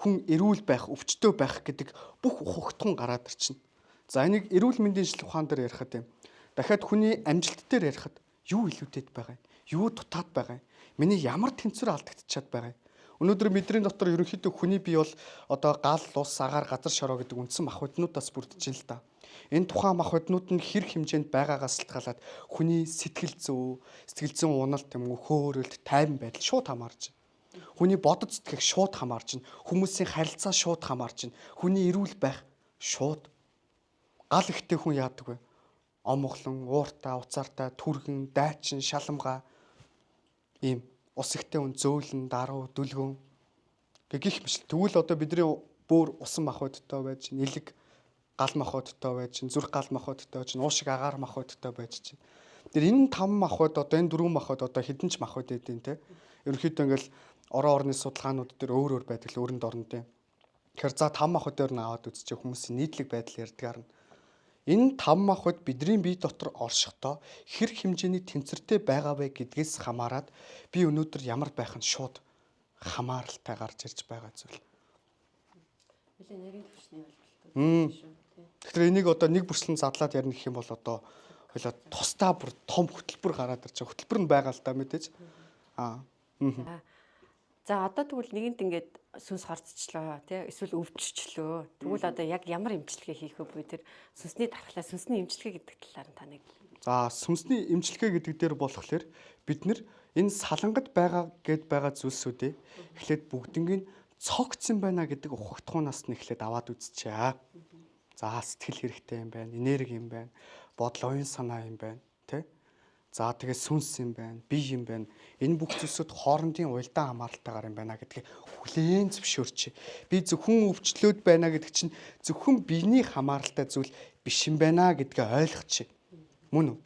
хүн эрүүл байх, өвчтөө байх гэдэг бүх ухагтун гараад ирчихнэ. За энийг эрүүл мэндийн шинжилгээ ухаан дээр ярихад юм. Дахиад хүний амжилт дээр ярихад юу илүүдэд байгаа юм? Юу дутаад байгаа юм? Миний ямар тэнцвэр алдагдчихад байгаа юм? Өнөөдөр бидний дотор ерөнхийдөө хүний бие бол одоо гал, ус, агаар, газар шороо гэдэг үндсэн мах боднуудаас бүрдэж байна л да. Энэ тухайн мах боднууд нь хэр хэмжээнд байгаагаас шалтгаалаад хүний сэтгэл зүйн уналт юм уу, хөөрөлт, тайван байдал шууд хамаарч байна. Хүний бодож сэтгэх шууд хамаарч байна. Хүмүүсийн харилцаа шууд хамаарч байна. Хүний эрүүл байх шууд. Гал ихтэй хүн яадаг вэ? Омглон, ууртай, уцаартай, түргэн, дайчин, шаламгаа ийм ус ихтэй хүн зөөлөн, даруу, дүлгөн гэх мэт. Тэгвэл одоо бидний бүр усан мах бодтой байж, нэлэг гал мах бодтой байж, зүрх гал мах бодтой байж, уушиг агаар мах бодтой байж чинь. Тэр энэ 5 мах бод одоо энэ 4 мах бод одоо хэдэн ч мах бод байдیں۔ Тэ. Ерөнхийдөө ингээл орон орны судалгаанууд дээр өөр байдаг л өөрөнд орондоо. Тэгэхээр за 5 мах бодоор нь аваад үзчихээ хүмүүсийн нийтлэг байдал ярьдгаар нь. Энэ 5 мах бод бидний бие дотор оршихдоо хэр хэмжээний тэнцвэртэй байгаа вэ гэдгээс хамаарат би өнөөдөр ямар байх нь шууд хамааралтай гарч ирж байгаа зүйл. Нэлээд нарийн төвчний ойлголтууд шүү. Тэгэхээр энийг одоо нэг бүрслэн задлаад ярих гэх юм бол одоо хоёлаа тусдаа бүр том хөтөлбөр гараад ирж байгаа. Хөтөлбөр нь байгаа л да мэдээж. За одоо тэгвэл нэгэнт ингээд сүнс харцчлаа тий эсвэл өвччлөө. Тэгвэл одоо яг ямар эмчилгээ хийх вэ? Тэр сүнсний дархлаа, сүнсний эмчилгээ гэдэг талаар нь таныг. За сүнсний эмчилгээ гэдэг дээр болохоор бид нэр энэ салангад байгаа зүйлсүүдээ эхлээд бүгднийг цогцсон байна гэдэг ухагтхуунаас нь эхлээд аваад үзчихье. За сэтгэл хэрэгтэй юм байна, энерги юм байна, бодол оюун санаа юм байна, тий? За тэгээ сүнс юм байна, бие юм байна. Энэ бүх зүйлсүүд хоорондын уялдаа хамааралтайгаар юм байна гэдгийг хүлээн зөвшөөрч. Би зөвхөн өвчлөөд байна гэдэг чинь зөвхөн биений хамааралтай зүйл биш юм байна гэдгээ ойлгочих. Мөн үү?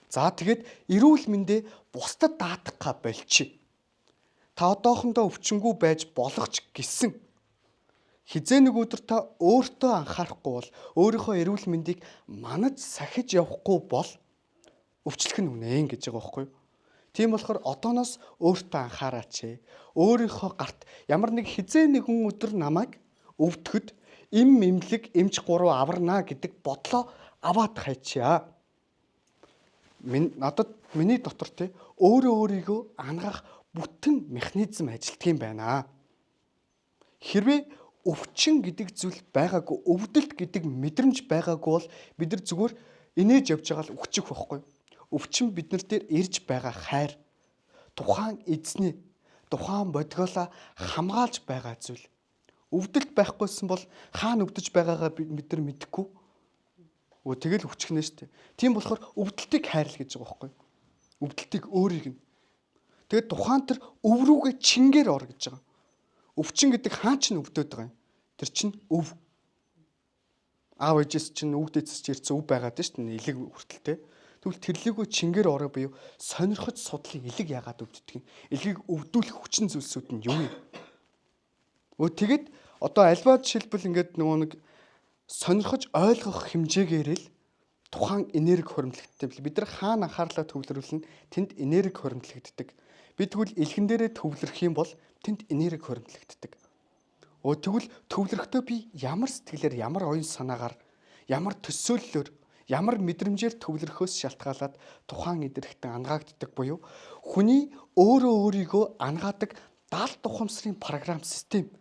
За тэгээд эрүүл мэндэ бусдад даатгахаа болчих. Та одоохондоо өвчнгүй байж болох ч гэсэн хизээ нэг өдөр та өөртөө анхаарахгүй бол өөрийнхөө эрүүл мэндийг манаж сахиж явахгүй бол өвчлөх нь үнэн гэж байгаа байхгүй юу? Тийм болохоор одооноос өөртөө анхаараач. Өөрийнхөө гарт ямар нэг хизээ нэгэн өдөр намайг өвдөхөд эмнэлэг эмч гурав аварна гэдэг бодлоо аваад хайчаа. Миний дотор те өөрийгөө ангаах бүтэн механизм ажилтдаг юм байна. Хэрвээ өвчин гэдэг зүйл байгаагүй, өвдөлт гэдэг мэдрэмж байгаагүй бол бид нар зүгээр инээж явж байгаа л өвчих байхгүй. Өвчин биднэр дээр ирж байгаа хайр, тухайн эзний, тухайн бодгоолаа хамгаалж байгаа зүйл. Өвдөлт байхгүйсэн бол хаана өвдөж байгаагаа бид нар мэдэхгүй. Тэгэл өвчихнэ шүү дээ. Тийм болохоор өвдөлтийг хайрл гэж байгаа байхгүй. Өвдөлтийг өөрийг нь. Тэгээд тухайн тэр өв рүүгээ чингээр ор гэж байгаа. Өвчин гэдэг хаан ч өвдөд байгаа юм. Тэр чинь өв. Аав ээжээс чинь өвдөдс чи ирсэн өв байгаад шүү дээ. Илэг хүртэлтэй. Тэгвэл тэрлэгөө чингээр ороо буюу сонирхож судлын илэг яагаад өвддөг юм? Илгийг өвдүүлэх хүчин зүйлсүүд нь юу юм? Тэгээд одоо альва жишээлбэл ингээд нөгөө нэг сонирхож ойлгох хэмжээгээр л тухайн энерги хуримтлагддаг. Бид нар хаана анхаарлаа төвлөрүүлнэ тэнд энерги хуримтлагддаг. Бид тэгвэл илхэн дээрээ төвлөрөх юм бол тэнд энерги хуримтлагддаг. Тэгвэл төвлөрөхдөө би ямар сэтгэлээр, ямар оюун санаагаар, ямар төсөөллөөр, ямар мэдрэмжээр төвлөрөхөөс шалтгаалаад тухайн энергитэн ангагддаг буюу хүний өөрөө өөрийгөө ангаадаг даалт ухамсарын програм систем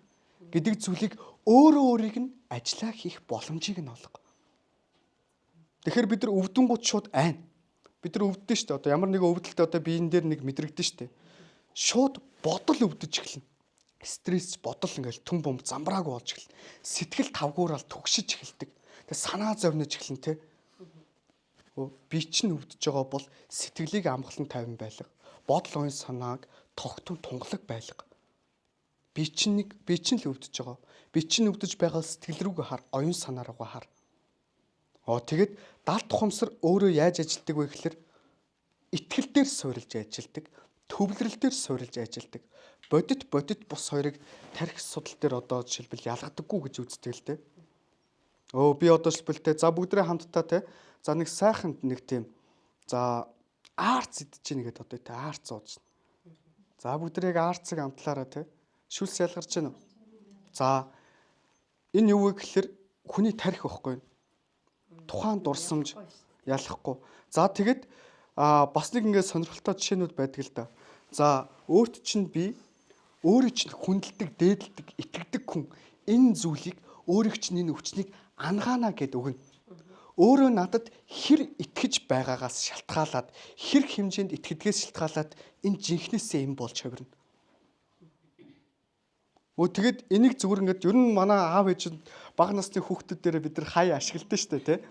гэдэг зүйлийг өөрөө өөрийг нь ажиллаа хийх боломжийг нь олго. Тэгэхээр бид нар өвдөнгүүд шууд айна. Бид нар өвддөн шүү дээ. Одоо ямар нэгэн өвдөлтөд одоо биеийн дээр нэг мэдрэгдэн шүү дээ. Шууд бодол өвдөж эхэлнэ. Стресс, бодол ингээл түн бом замбрааг болж эхэлнэ. Сэтгэл тавгуурал түгшиж эхэлдэг. Тэгээ санаа зовниж эхэлнэ те. Би чинь өвдөж байгаа бол сэтгэлийг амгалан тайван байлга. Бодол оюун санааг тогтун тунгалаг байлга. Би чинь л өвдөж байгаа. Би чинь өвдөж байгаа сэтгэл рүүгээ хар, оюун санаа руугаа хар. Тэгээд даалт ухамсар өөрөө яаж ажилтдаг вэ гэхээр итгэл дээр суурилж ажилтдаг, төвлөрөл дээр суурилж ажилтдаг. Бодит бус хоёрыг тарих судал дээр одоо жишээлбэл ялгадаггүй гэж үздэг л дээ. Би одоо жишээлбэл за бүгдрээ хамтдаа те. За нэг сайхан нэг тийм за арц идэж гин гэдэг одоо те арц ууж. За бүгдрийг арцыг амтлаараа те. Шүлс ялгарч гин үү? За энэ юу вэ гэхээр хүний тарих байхгүй. Тухайн дурсамж ялахгүй. За тэгэд бас нэг ингээд сонирхолтой жишээнүүд байдаг л да. За өөрт чинь би өөрийг чинь хүндэлдэг, дээдэлдэг, итгэдэг хүн энэ зүйлийг өөрийг чинь энэ өвчнийг ангаана гэд өгнө. Өөрөө надад хэр итгэж байгаагаас шалтгаалаад, хэр хэмжээнд итгэдгээс шалтгаалаад энэ жинхнээсээ юм болж хувирна. Тэгээд энийг зүгээр ингээд ер нь манай аав ээж бага насны хүүхдүүд дээр бид нар хаяа ашигладаг шүү дээ, тэ.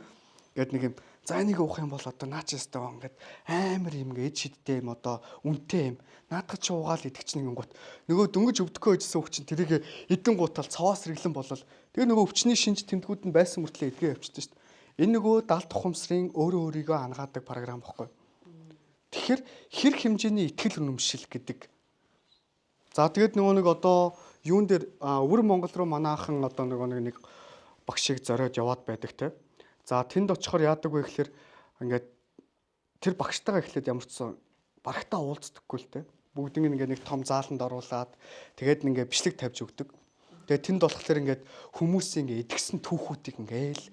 Ингээд нэг юм за энийг уух юм бол одоо наач ястай ингээд амар юм ингээд шидтэй юм одоо үнэтэй юм. Наадах чи уугаал идэх чинь гингут. Нөгөө дөнгөж өвдөхөө байжсэн хүүхд чинь тэрийг эдэн гутал цаваас рэглэн болол. Тэгээ нөгөө өвчний шинж тэмдгүүд нь байсан мөртлөө эдгээ явчихсан шүү дээ. Энэ нөгөө даалт ухамсарын өөрөө өөрийгөө ангаадаг програм баггүй. Тэгэхээр хэр хэмжээний итгэл үнэмшил гэдэг. За тэгээд нөгөө нэг одоо юун дээр өвөр Монгол руу манаахан одоо нэг багшийг зориод яваад байдаг те. За тэнд очихоор яадаг вэ гэхээр ингээд тэр багштайгаа эхлээд ямар ч сан барагтаа уулздаггүй л те. Бүгднийг ингээд нэг том зааланд оруулаад тэгээд ингээд бичлэг тавьж өгдөг. Тэгээд тэнд болохоор ингээд хүмүүсийн ингээд идгсэн түүхүүдийг ингээд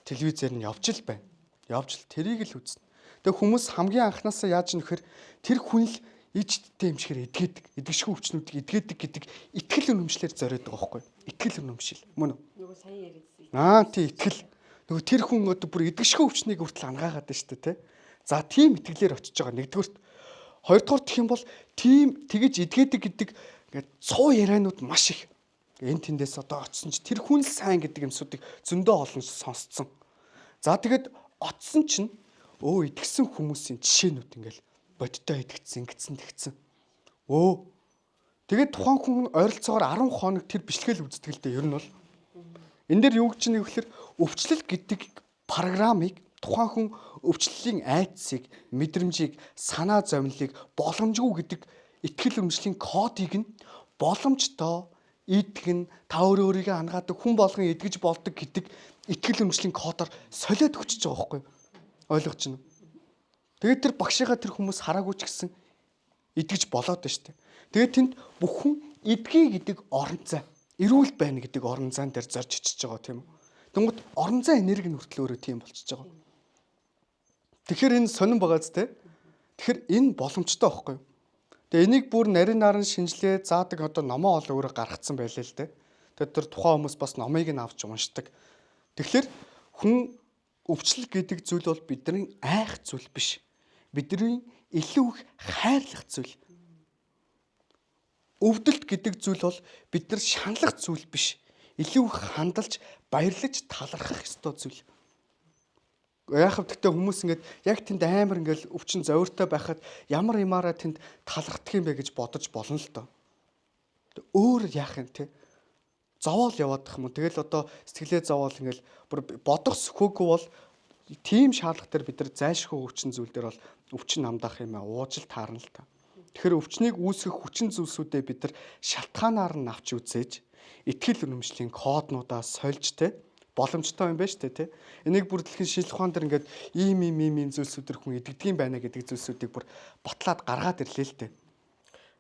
телевизээр нь явж л байна. Явж л тэрийг л үзнэ. Тэгээд хүмүүс хамгийн анхнаасаа яаж нөхөр тэр хүн л ичдтэй юм шигээр эдгээдэг. Эдгэшгүй өвчнүүдийг эдгээдэг гэдэг итгэл үнэмшлэр зориод байгаа байхгүй. Итгэл үнэмшил. Мөн үү? Нөгөө сайн яриадсан. Тий итгэл. Нөгөө тэр хүн одоо бүр эдгэшгүй өвчнийг хүртэл ангаагаад байна шүү дээ, тэ. За тийм итгэлээр очиж байгаа. Нэгдүгürt. Хоёрдугаар гэх юм бол тийм тэгэж эдгээдэг гэдэг ингээд цуу ярианууд маш их. Энэ тэндээс одоо очсон чи тэр хүн л сайн гэдэг юмсуудыг зөндөө олон сонсцсон. За тэгэд очсон чинь идгсэн хүмүүсийн жишээнүүд ингээл бодтой идэгдсэн, ингэсэн тэгсэн. Тэгээд тухайн хүн ойролцоогоор 10 хоног тэр бичлэгээл үздэг л дээ. Ер нь бол энэ дээр юу гэж нэг ихлээр өвчлөл гэдэг програмыг тухайн хүн өвчлөлийн айдсыг, мэдрэмжийг, санаа зовнилыг боломжгүй гэдэг итгэл үнэмшлийн кодыг нь боломжтой идгэн та өөрийгөө ангаадаг хүн болгон идгэж болдог гэдэг итгэл үнэмшлийн кодоор солиод өчөж байгаа байхгүй юу? Ойлгож байна уу? Тэгээд тэр багшигаа тэр хүмүүс хараагүй ч гэсэн идгэж болоод байна шүү дээ. Тэгээд тэнд бүх хүн идгий гэдэг орон зай, эрүүл байна гэдэг орон зайн дээр зорж очиж байгаа тийм үү? Тэнгууд орон зай энерги нь хүртэл өөрөө тийм болчихж байгаа. Тэгэхээр энэ сонирн байгаа зү. Тэгэхээр энэ боломжтой байхгүй юу? Тэгээ энийг бүр нарийн наран шинжилээ заадаг одоо номоо ол өөрөө гаргацсан байлээ л дээ. Тэгээд тэр тухайн хүмүүс бас номыг нь авч уншдаг. Тэгэхээр хүн өвчлөл гэдэг зүйл бол бидний айх зүйл биш. Бидний илүү их хайрлах зүйл. Өвдөлт гэдэг зүйл бол бид нар шаналх зүйл биш. Илүү их хандалж, баярлаж талархах ёстой зүйл. Яахав гэхдээ хүмүүс ингээд яг тэнд амар ингээд өвчин зовиртой байхад ямар ямаараа тэнд талхардах юм бэ гэж бодож болно л доо. Өөр яах юм те? Зовоол яваадах юм уу? Тэгэл одоо сэтгэлээ зовоол ингээд бүр бодох сөхөөгүй бол тийм шаардлага дээр бид нар зайлшгүй өвчин зүйл дээр бол өвчин намдаах юм аа уужил таарна л та. Тэгэхээр өвчнийг үүсгэх хүчин зүйлсүүдээ бид нар шалтгаанаар нь авч үзээж итгэл үнэмшлийн коднуудаа сольж те боломжтой юм байна шүү дээ тий. Энийг бүр дэлхийн шинжлэх ухаан дээр ингээд ийм зүйлсүүдэр хүн идэгдэг юм байна гэдэг зүйлсүүдийг бүр батлаад гаргаад ирлээ л дээ.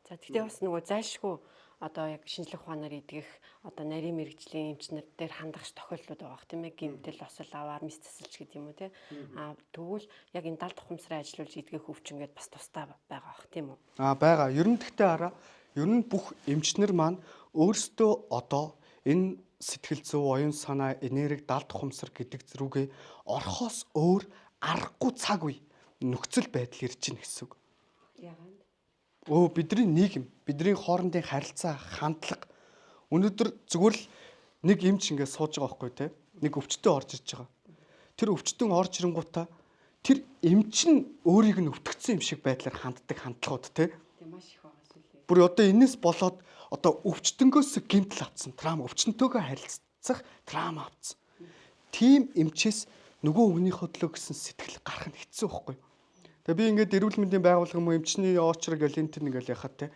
За тэгтээ бас нөгөө зайлшгүй одоо яг шинжлэх ухаанаар идэх одоо нарийн мэрэгжлийн эмчнэр дээр хандах тохиолдлууд байгаа хэ тийм ээ гэмтэл осол аваар мис засалч гэдэг юм уу тий. Тэгвэл яг энэ далд ухамсараа ажиллуулж идэх өвчин гэдээ бас тустай байгаа хэ тийм үү? Байгаа. Ер нь тэгтээ хараа. Ер нь бүх эмчнэр маань өөрсдөө одоо энэ сэтгэл зүй, оюун санаа, энерги, далд ухамсар гэдэг зэрүүгээ орхоос өөр аргагүй цаг үе нөхцөл байдал ирж байна гэсэн үг. Яагаад? Бидний нийгэм, бидний хоорондын харилцаа, хандлага өнөөдөр зүгээр л нэг эмч ингээд сууж байгаа байхгүй те. Нэг өвчтөд орж ирж байгаа. Тэр өвчтөн орж ирэнгуутаа тэр эмч нь өөрийг нь өвтгцсэн юм шиг байдлаар ханддаг хандлагууд те. Маш их байгаа сүлээ. Бүр одоо энэс болоод одоо өвчтөнгөөс гэмтэл авцсан трама, өвчтөнтэйгээ харилцах трама авцсан. Тим эмчээс нөгөө хүнийхөө төлөө гэсэн сэтгэл гарах нь хэцүү байхгүй. Тэгээ би ингээд эрүүл мэндийн байгууллага юм уу эмчний очрог гэл энэ тэн ингээл яхад те.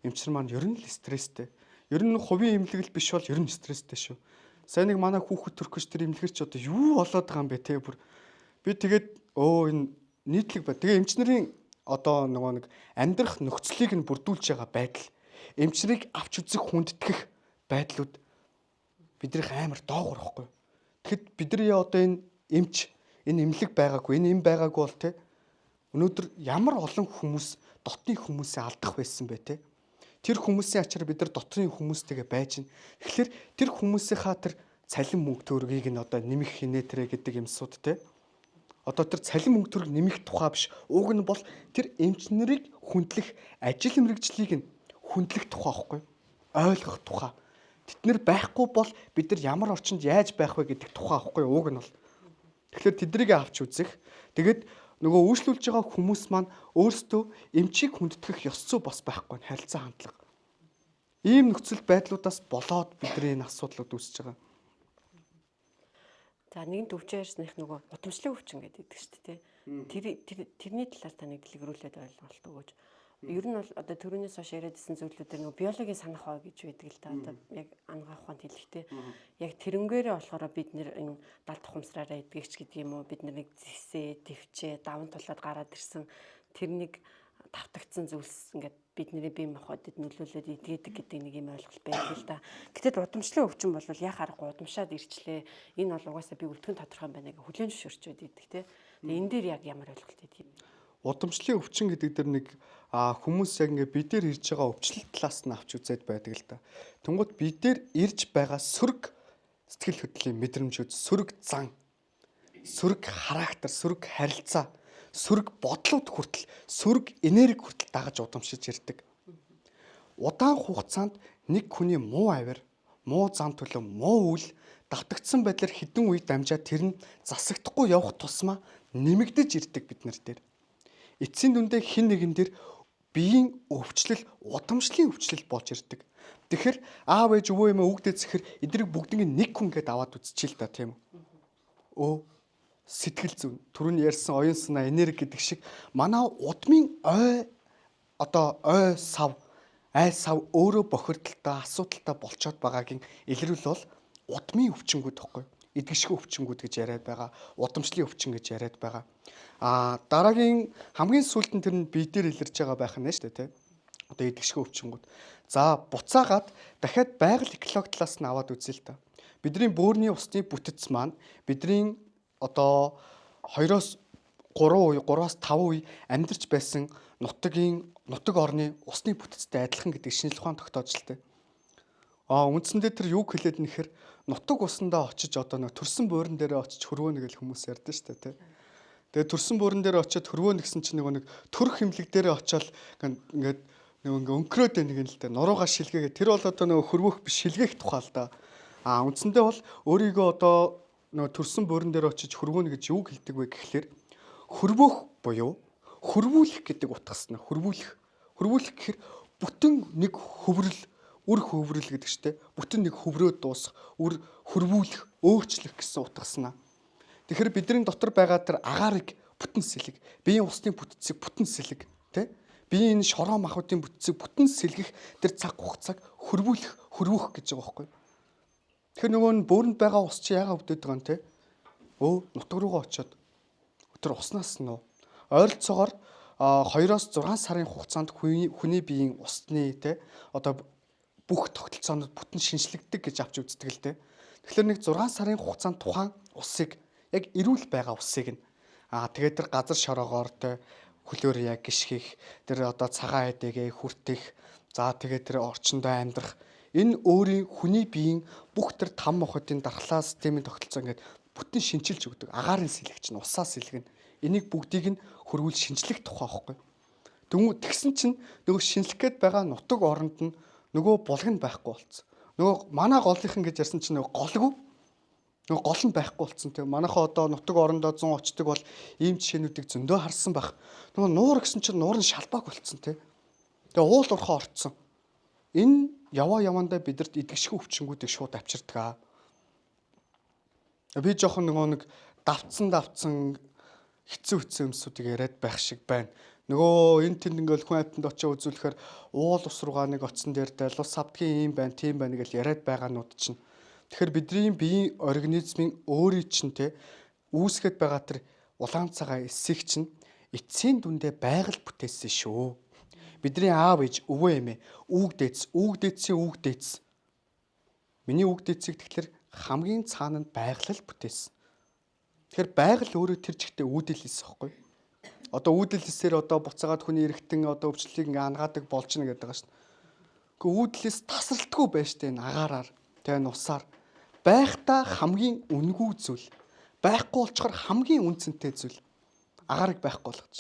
Эмчнэр маань ер нь л стресстэй. Ер нь хувийн эмнэлэгэл биш бол ер нь стресстэй шүү. Сайн нэг манай хүүхэд төрөхөж тэр эмнэлэгч одоо юу болоод байгаа юм бэ те бүр. Би тэгээд энэ нийтлэг бай. Тэгээ эмчнэрийн одоо нөгөө нэг амьдрах нөхцөлийг нь бүрдүүлж байгаа байдал эмчрийг авч үзэх хүндэтгэх байдлууд бидрийнх амар доогуур واخгүй. Тэгэхэд бидний одоо энэ эмч энэ эмнэлэг байгаагүй энэ эм байгаагүй бол те өнөөдөр ямар олон хүмүүс дотны хүмүүсээ алдах байсан бэ те. Тэр хүмүүсийн ачаар бид нар дотрын хүмүүстэйгээ байж гин. Тэгэхээр тэр хүмүүсийнхаа тэр цалин мөнгө төгрөгийг нь одоо нэмэх хинэ тэрэ гэдэг юмсууд те. Одоо тэр цалин мөнгө төгрөг нэмэх тухай биш. Уг нь бол тэр эмч нарыг хүндлэх ажил мэргэжлийг нь хүндлэх тухай байхгүй. Ойлгох тухай. Тэднэр байхгүй бол бид нар ямар орчинд яаж байх вэ гэдэг тухай байхгүй. Уг нь бол. Тэгэхээр тэднийг авч үзэх. Тэгээд нөгөө үйлчлүүлж байгаа хүмүүс маань өөрсдөө эмчийг хүндэтгэх ёс зүй бас байхгүй. Харилцаа хандлага. Ийм нөхцөл байдлуудаас болоод бидний энэ асуудлууд үүсэж байгаа. За нэгэн төвчээрснийх нөгөө удамшлын өвчин гэдэг шүү дээ. Тэрний талаар та нэг дэлгэрүүлээд ойлголт өгөөч. Ер нь бол одоо төрөнөөс хойш яриадсэн зүйлүүдээр нөгөө биологийн санах хоо гэж байдаг л да. Одоо яг ангаа ухаанд хэлэхдээ яг тэрнгээрээ болохоор бид нэр энэ далд ухамсараараа идэгч гэдэг юм уу бид нэг зэсээ, төвчээ, даван тулаад гараад ирсэн тэр нэг давтагдсан зүйлс ингээд бидний бие махбодод нөлөөлөд идгээд гэдэг нэг юм ойлголт байдаг л да. Гэтэл удамшлын өвчин бол яа харахгүй удамшаад ирчлээ. Энэ бол угаасаа би өвдгөн тодорхой юм байна гэж хүлээн зөвшөөрч байдаг те. Тэгээ энэ дээр яг ямар ойлголт байдаг юм? Удамшлын өвчин гэдэг дээр нэг хүмүүс яг ингээ бид дээр ирж байгаа өвчлөлт талаас нь авч үзээд байдаг л да. Тэнгууд бид дээр ирж байгаа сөрөг сэтгэл хөдлөлийн мэдрэмжүүд, сөрөг зан, сөрөг характер, сөрөг харилцаа, сөрөг бодлууд хүртэл, сөрөг энерги хүртэл дагаж удамшиж ирдэг. Удаан хугацаанд нэг хүний муу авир, муу зан төлөв, муу үйл давтагдсан байдлаар хэдэн үе дамжаад тэр нь засагдахгүй явах тусмаа нэмэгдэж ирдэг бид нар дээр. Эцсийн дүндээ хин нэгэн дээр биеийн өвчлөл, удамшлын өвчлөл болж ирдэг. Тэгэхээр аав ээж өвөө эмээ үгдээ зэхэр эднийг бүгднийг нэг хүн гээд аваад үзчихээ л да тийм үү? Сэтгэл зүйн түрүүний ярьсан оюун санаа, энерги гэдэг шиг манай удмын ой сав, айл сав өөрөө бохирдолтой, асуудалтай болцоод байгаагийн илрүүл бол удмын өвчнгүүд гэхгүй. Идэгшгүй өвчнгүүд гэж яриад байгаа, удамшлын өвчин гэж яриад байгаа. Дараагийн хамгийн сүүлд нь тэр нь бие дээр илэрж байгаа байх нь шүү дээ, тий. Одоо идэгшгүй өвчнгүүд. За буцаагаад дахиад байгаль экологи талаас нь аваад үзье л та. Бидний бөөрийн усны бүтэц маань бидний одоо 2-оос 3%, 3-аас 5% амьдарч байсан нутаг орны усны бүтэцтэй адилхан гэдэг шинжлэх ухаан тогтоож л дээ. Үндсэндээ тэр юу хэлээд нэхэр нутаг усандаа очиж одоо нэг төрсөн буурин дээрээ очиж хөрвөнө гэж хүмүүс ярьдэн шүү дээ, тий. Тэгээ төрсөн буурин дээрээ очиод хөрвөнө гэсэн чинь нэг төрх хэмлэг дээрээ очиод ингээд өнкрөөд нэг юм л дээ. Нуруугаа шилгээгээ. Тэр бол одоо нэг хөрвөх биш шилгээх тухай л да. Үндсэндээ бол өөрийгөө одоо нөгөө төрсөн буурин дээр очиж хөрвөөнө гэж юу хэлдэг вэ гэхлээр хөрвөөх буюу хөрвүүлэх гэдэг утгаснаа хөрвүүлэх. Хөрвүүлэх гэхээр бүтэн нэг хөврөл, үр хөврөл гэдэг чтэй. Бүтэн нэг хөврөө дуусах, үр хөрвүүлэх, өөрчлөх гэсэн утгаснаа. Тэгэхээр бидний дотор байгаа тэр агаарыг бүтэн сэлэг, биеийн усны бүтцийг бүтэн сэлэг, тэ? Биеийн шороо махбодын бүтцийг бүтэн сэлгэх тэр цаг хугацааг хөрвүүлэх, хөрвөөх гэж байгаа байхгүй. Тэгэхээр нөгөө нь бөөрөнд байгаа ус чи яагаад өвдөд байгаа юм те? Нутаг руугаа очиод тэр уснаас нь ойролцоогоор 2-6 сарын хугацаанд хүний биеийн усны те одоо бүх тогтолцоонууд бүтэн шинжлэгддэг гэж авч үздэг л те. Тэгэхээр нэг 6 сарын хугацаанд тухайн усыг яг эрүүл байгаа усыг нь тэгээд тэр газар шороогоор те хөлөөр яг гიშгэх тэр одоо цагаан эдэгээ хүртэх за тэгээд тэр орчиндөө амьдрах энэ өөрийн хүний биеийн бүх тэр там мохотын дархлаа системийн тогтолцоо ингээд бүтэн шинжилж өгдөг. Агаарын сэлгэгч нь усаа сэлгэн. Энийг бүгдийг нь хөрвүүл шинжлэх тухай байхгүй. Тэгсэн чинь нөгөө шинжлэх гээд байгаа нутаг оронд нь нөгөө булаг нь байхгүй болцсон. Нөгөө манай голынхан гэж ярьсан чинь нөгөө голгүй. Нөгөө гол нь байхгүй болцсон. Тэгээ манайхаа одоо нутаг орондоо 100 очдөг бол ийм жишээнүүдийг зөндөө харсан байх. Нөгөө нуур гэсэн чинь нуур нь шалбааг болцсон тий. Тэгээ уул уурхаа орцсон. Энэ явандаа бидэрт идэгшгүй өвчнгүүдийг шууд авчирдаг. Би жоохон нэг давцсан хэцүү юмсуудыг яриад байх шиг байна. Нөгөө энэ тэнд ингээл хүн амьтанд очиж үзүүлэхээр уул ус руугаа нэг оцсон дээр далуус савдгийн юм байна, тийм байна гэж яриад байгаанууд чинь. Тэгэхээр бидний биеийн организмын өөрийн чинь те үүсгэхэд байгаа тэр улаан цагаан эсийг чинь эцсийн дүндээ байгаль бүтээсэн шүү. Бидний аав ээж өвөө эмээ үүг дээдсийн үүг дээдс. Миний үүг дээдсийг тэгэхээр хамгийн цаана нь байгаль бүтээсэн. Тэгэхээр байгаль өөрөө тэр жигтэй үүдэл хийсэн байхгүй. Одоо үүдэл хийсээр одоо буцаагаад хүний эргэтэн одоо өвчлөлийг ингээ ангаадаг болж гэнэ гэдэг байгаа шин. Гэхдээ үүдлээс тасралтгүй байж тээ энэ агаараар тэгээ нусаар байхдаа хамгийн үнэгүй зүйл. Байхгүй болчоор хамгийн үнцэнтэй зүйл. Агаарыг байхгүй болгож.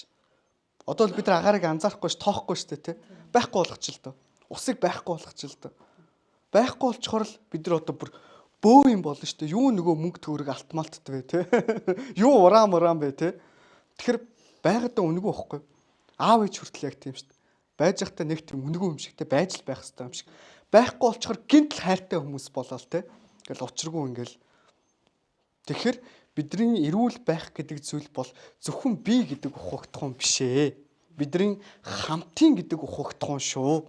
Одоо бид нар агаарыг анзаарахгүй ш тоохгүй штэ тий. Байхгүй болгоч л доо. Усыг байхгүй болгоч л доо. Байхгүй болчоор л бид нар одоо бүр бөө юм болно штэ. Юу нөгөө мөнгө төгрөг алтмалтд вэ тий. Юу уран бэ тий. Тэгэхээр байгаад үнэгүй байхгүй. Аав ээж хүртэл яг тийм штэ. Байж захтай нэг тийм үнэгүй юм шигтэй байж л байх хэрэгтэй юм шиг. Байхгүй болчоор гинтл хайртай хүмүүс болоо л тий. Ингээл учиргүй ингээл. Тэгэхээр бидний эрүүл байх гэдэг зүйл бол зөвхөн би гэдэг ухагтхан биш ээ. Бидний хамтын гэдэг ухагтхан шүү.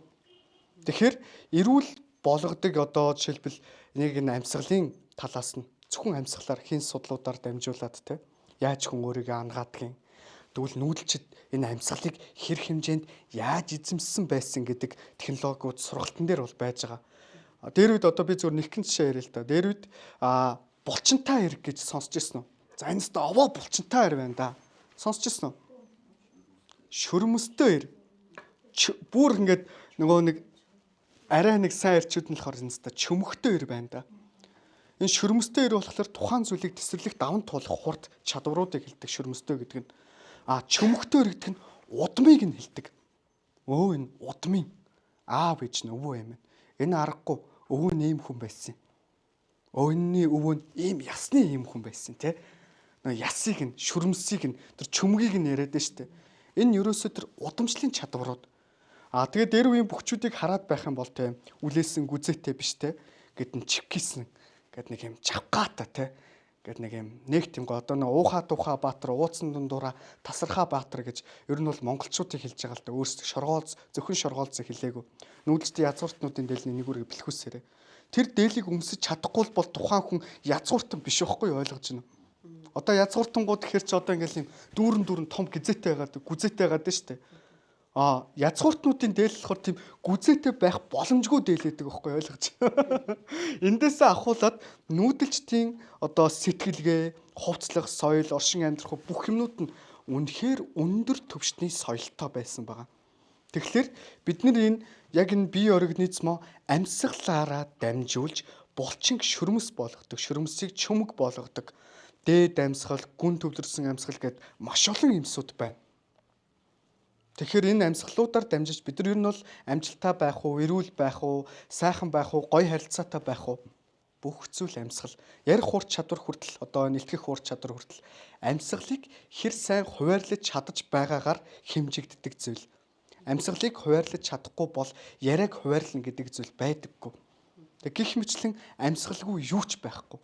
Тэгэхээр эрүүл болгодог одоо жишээлбэл нэг энэ амьсгалын талаас нь зөвхөн амьсгалаар хин судлуудаар дамжуулаад те яаж хүн өөрийгөө ангаадаг юм. Тэгвэл нүүдэлчд энэ амьсгалыг хэр хэмжээнд яаж эзэмссэн байсан гэдэг технологиуд сургалтын дээр бол байж байгаа. Дээр үед одоо би зөвхөн нэгэн жишээ яриа л да. Дээр үед булчинтай хэрэг гэж сонсч ирсэн үү? За энэс та овоо булчинтай хэрэг байна да. Сонсч ирсэн үү? Шөрмөстэй хэрэг. Бүр ингээд нөгөө нэг арай нэг сайн ирчүүд нь болохоор энэс та чөмхтэй хэрэг байна да. Энэ шөрмөстэй хэрэг болохоор тухайн зүйлийг тесрэглэх даван туулах хурд чадваруудыг хэлдэг шөрмөстэй гэдэг нь. Чөмхтэй хэрэг гэдэг нь удмыг нь хэлдэг. Энэ удмын аав ээж нь өвөө юм. Энэ аргагүй өвөө нь ийм хүн байсан. Өвний өвөө нь ийм ясны ийм хүн байсан те. Ясыг нь шүрмсийг нь тэр чөмгийг нь яриад нь штэ. Энэ ерөөсөө тэр удамшлын чадварууд. Тэгээд дээр үеийн бүхчүүдийг хараад байх юм бол те үлээсэн гүзээтэй биш те. Гэт нь чивкийсэн гэт нэг юм чавгаата те. Гэт нэг юм нэг тийм гоо одоо нэг уухаа тухаа баатар ууцсан дундуура тасархаа баатар гэж ер нь бол монголчуудыг хэлж байгаа л да. Өөрсдөө шоргоолз зөвхөн шоргоолзыг хэлээгүй. Нүүдэлтийн язгууртнуудын дэлний нэгүрийг бэлхүүсээрээ. Тэр дээлийг өмсөж чадахгүй бол тухайн хүн язгууртан биш байхгүй ойлгож байна. Одоо язгууртангууд гэхэр чи одоо ингээл юм дүүрэн том гизээтэй байгаад гүзээтэй штэ. Язгууртнуудын дээл болохоор тийм гүзээтэй байх боломжгүй дээлээдэг байхгүй ойлгож. Эндээсээ ахуулаад нүүдэлчдийн одоо сэтгэлгээ, хувцлах, соёл, оршин амьдрах бүх юмнууд нь үнэхээр өндөр түвшний соёлтой байсан байгаа. Тэгэхээр бид нар энэ яг энэ бие организмоо амьсгалаараа дамжуулж булчин шөрмөс болгодог, шөрмөсийг чөмг болгодог, дээд амьсгал, гүн төвлөрсөн амьсгал гэд маш олон юмсууд байна. Тэгэхээр энэ амьсгалуудаар дамжиж бид нар ер нь бол амжилттай байх уу, эрүүл байх уу, сайхан байх уу, гоё харилцаатай байх уу бүх зүйл амьсгал, ярих ур чадвар хүртэл одоо нэлтгэх ур чадвар хүртэл амьсгалыг хэр сайн хуваарлаж чадаж байгаагаар хэмжигддэг зүйл. Амьсгалыг хуваарлаж чадахгүй бол яриаг хуваарлна гэдэг зүйл байдаггүй. Гэх мэтлэн амьсгалгүй юу ч байхгүй.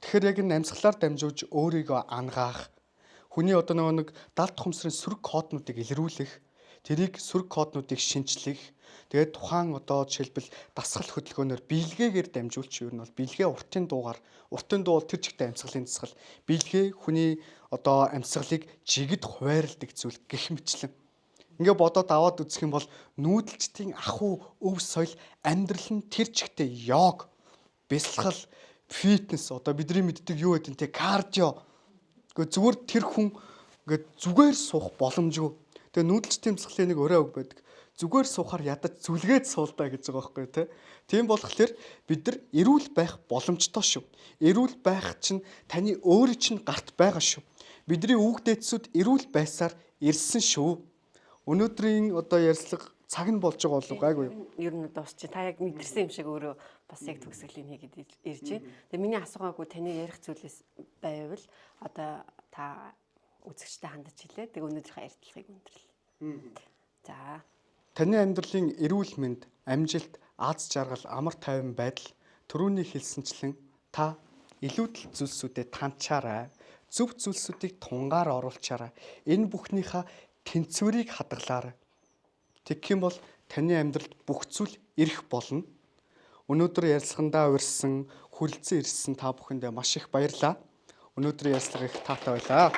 Тэгэхээр яг энэ амьсгалаар дамжуулж өөрийгөө ангаах, хүний одоо нэг далд тухамсрын сөрөг коднуудыг илрүүлэх, тэрийг сөрөг коднуудыг шинжлэх, тэгээд тухайн одоо жишээлбэл дасгал хөдөлгөөнөөр биелгээгээр дамжуулч юу нь бол биелгээ уртын дуу бол тэр чигтээ амьсгалын дасгал. Биелгээ хүний одоо амьсгалыг жигд хуваарилдаг зүйл гэх мэтлэн. Ингээ бодоод аваад үзэх юм бол нүүдэлчдийн ахуй өв соёл амьдрал нь тэр чигтээ йог, бясалгал, фитнес одоо бидний мэддэг юу гэдэг нь те кардио. Гэхдээ зүгээр тэр хүн ингээд зүгээр суух боломжгүй. Тэгээ нүүдэлчдийн бясалгалын нэг өрөө үг байдаг. Зүгээр суухаар ядаж зүлгээд суулдаа гэж байгаа байхгүй те. Тийм болохоор бид нар эрүүл байх боломжтой шүү. Эрүүл байх чинь таны өөрийн чинь гарт байгаа шүү. Бидний үг дээдсүүд эрүүл байсаар ирсэн шүү. Өнөөдрийн одоо ярьцлага цаг нь болж байгаа болов гайгүй юу? Ер нь дуусчих. Та яг мэдэрсэн юм шиг өөрөө бас яг төгсгөлийн хийгээд ирж байна. Тэгээ миний асуугаагүй таны ярих зүйлээс байвал одоо та үзэгчтэй хандаж хэлээ. Тэгээ өнөөдрийнхөө ярилцлагыг өндөрлөө. За. Таны амьдралын эрүүл мэнд, амжилт, аз жаргал, амар тайван байдал түрүүний хэлсэнчлэн та илүүдэл зүйлсүүдэд танчаарай. Зөв зүйлсүүдийг тунгаар оруулчаарай. Энэ бүхнийхээ тэнцвэрийг хадгалаарай. Тэгэх юм бол таны амьдралд бүх зүйл ирэх болно. Өнөөдөр ярилцлагандаа урьдсан, хүрэлцэн ирсэн та бүхэндээ маш их баярлалаа. Өнөөдрийн ярилцлага их таатай байлаа.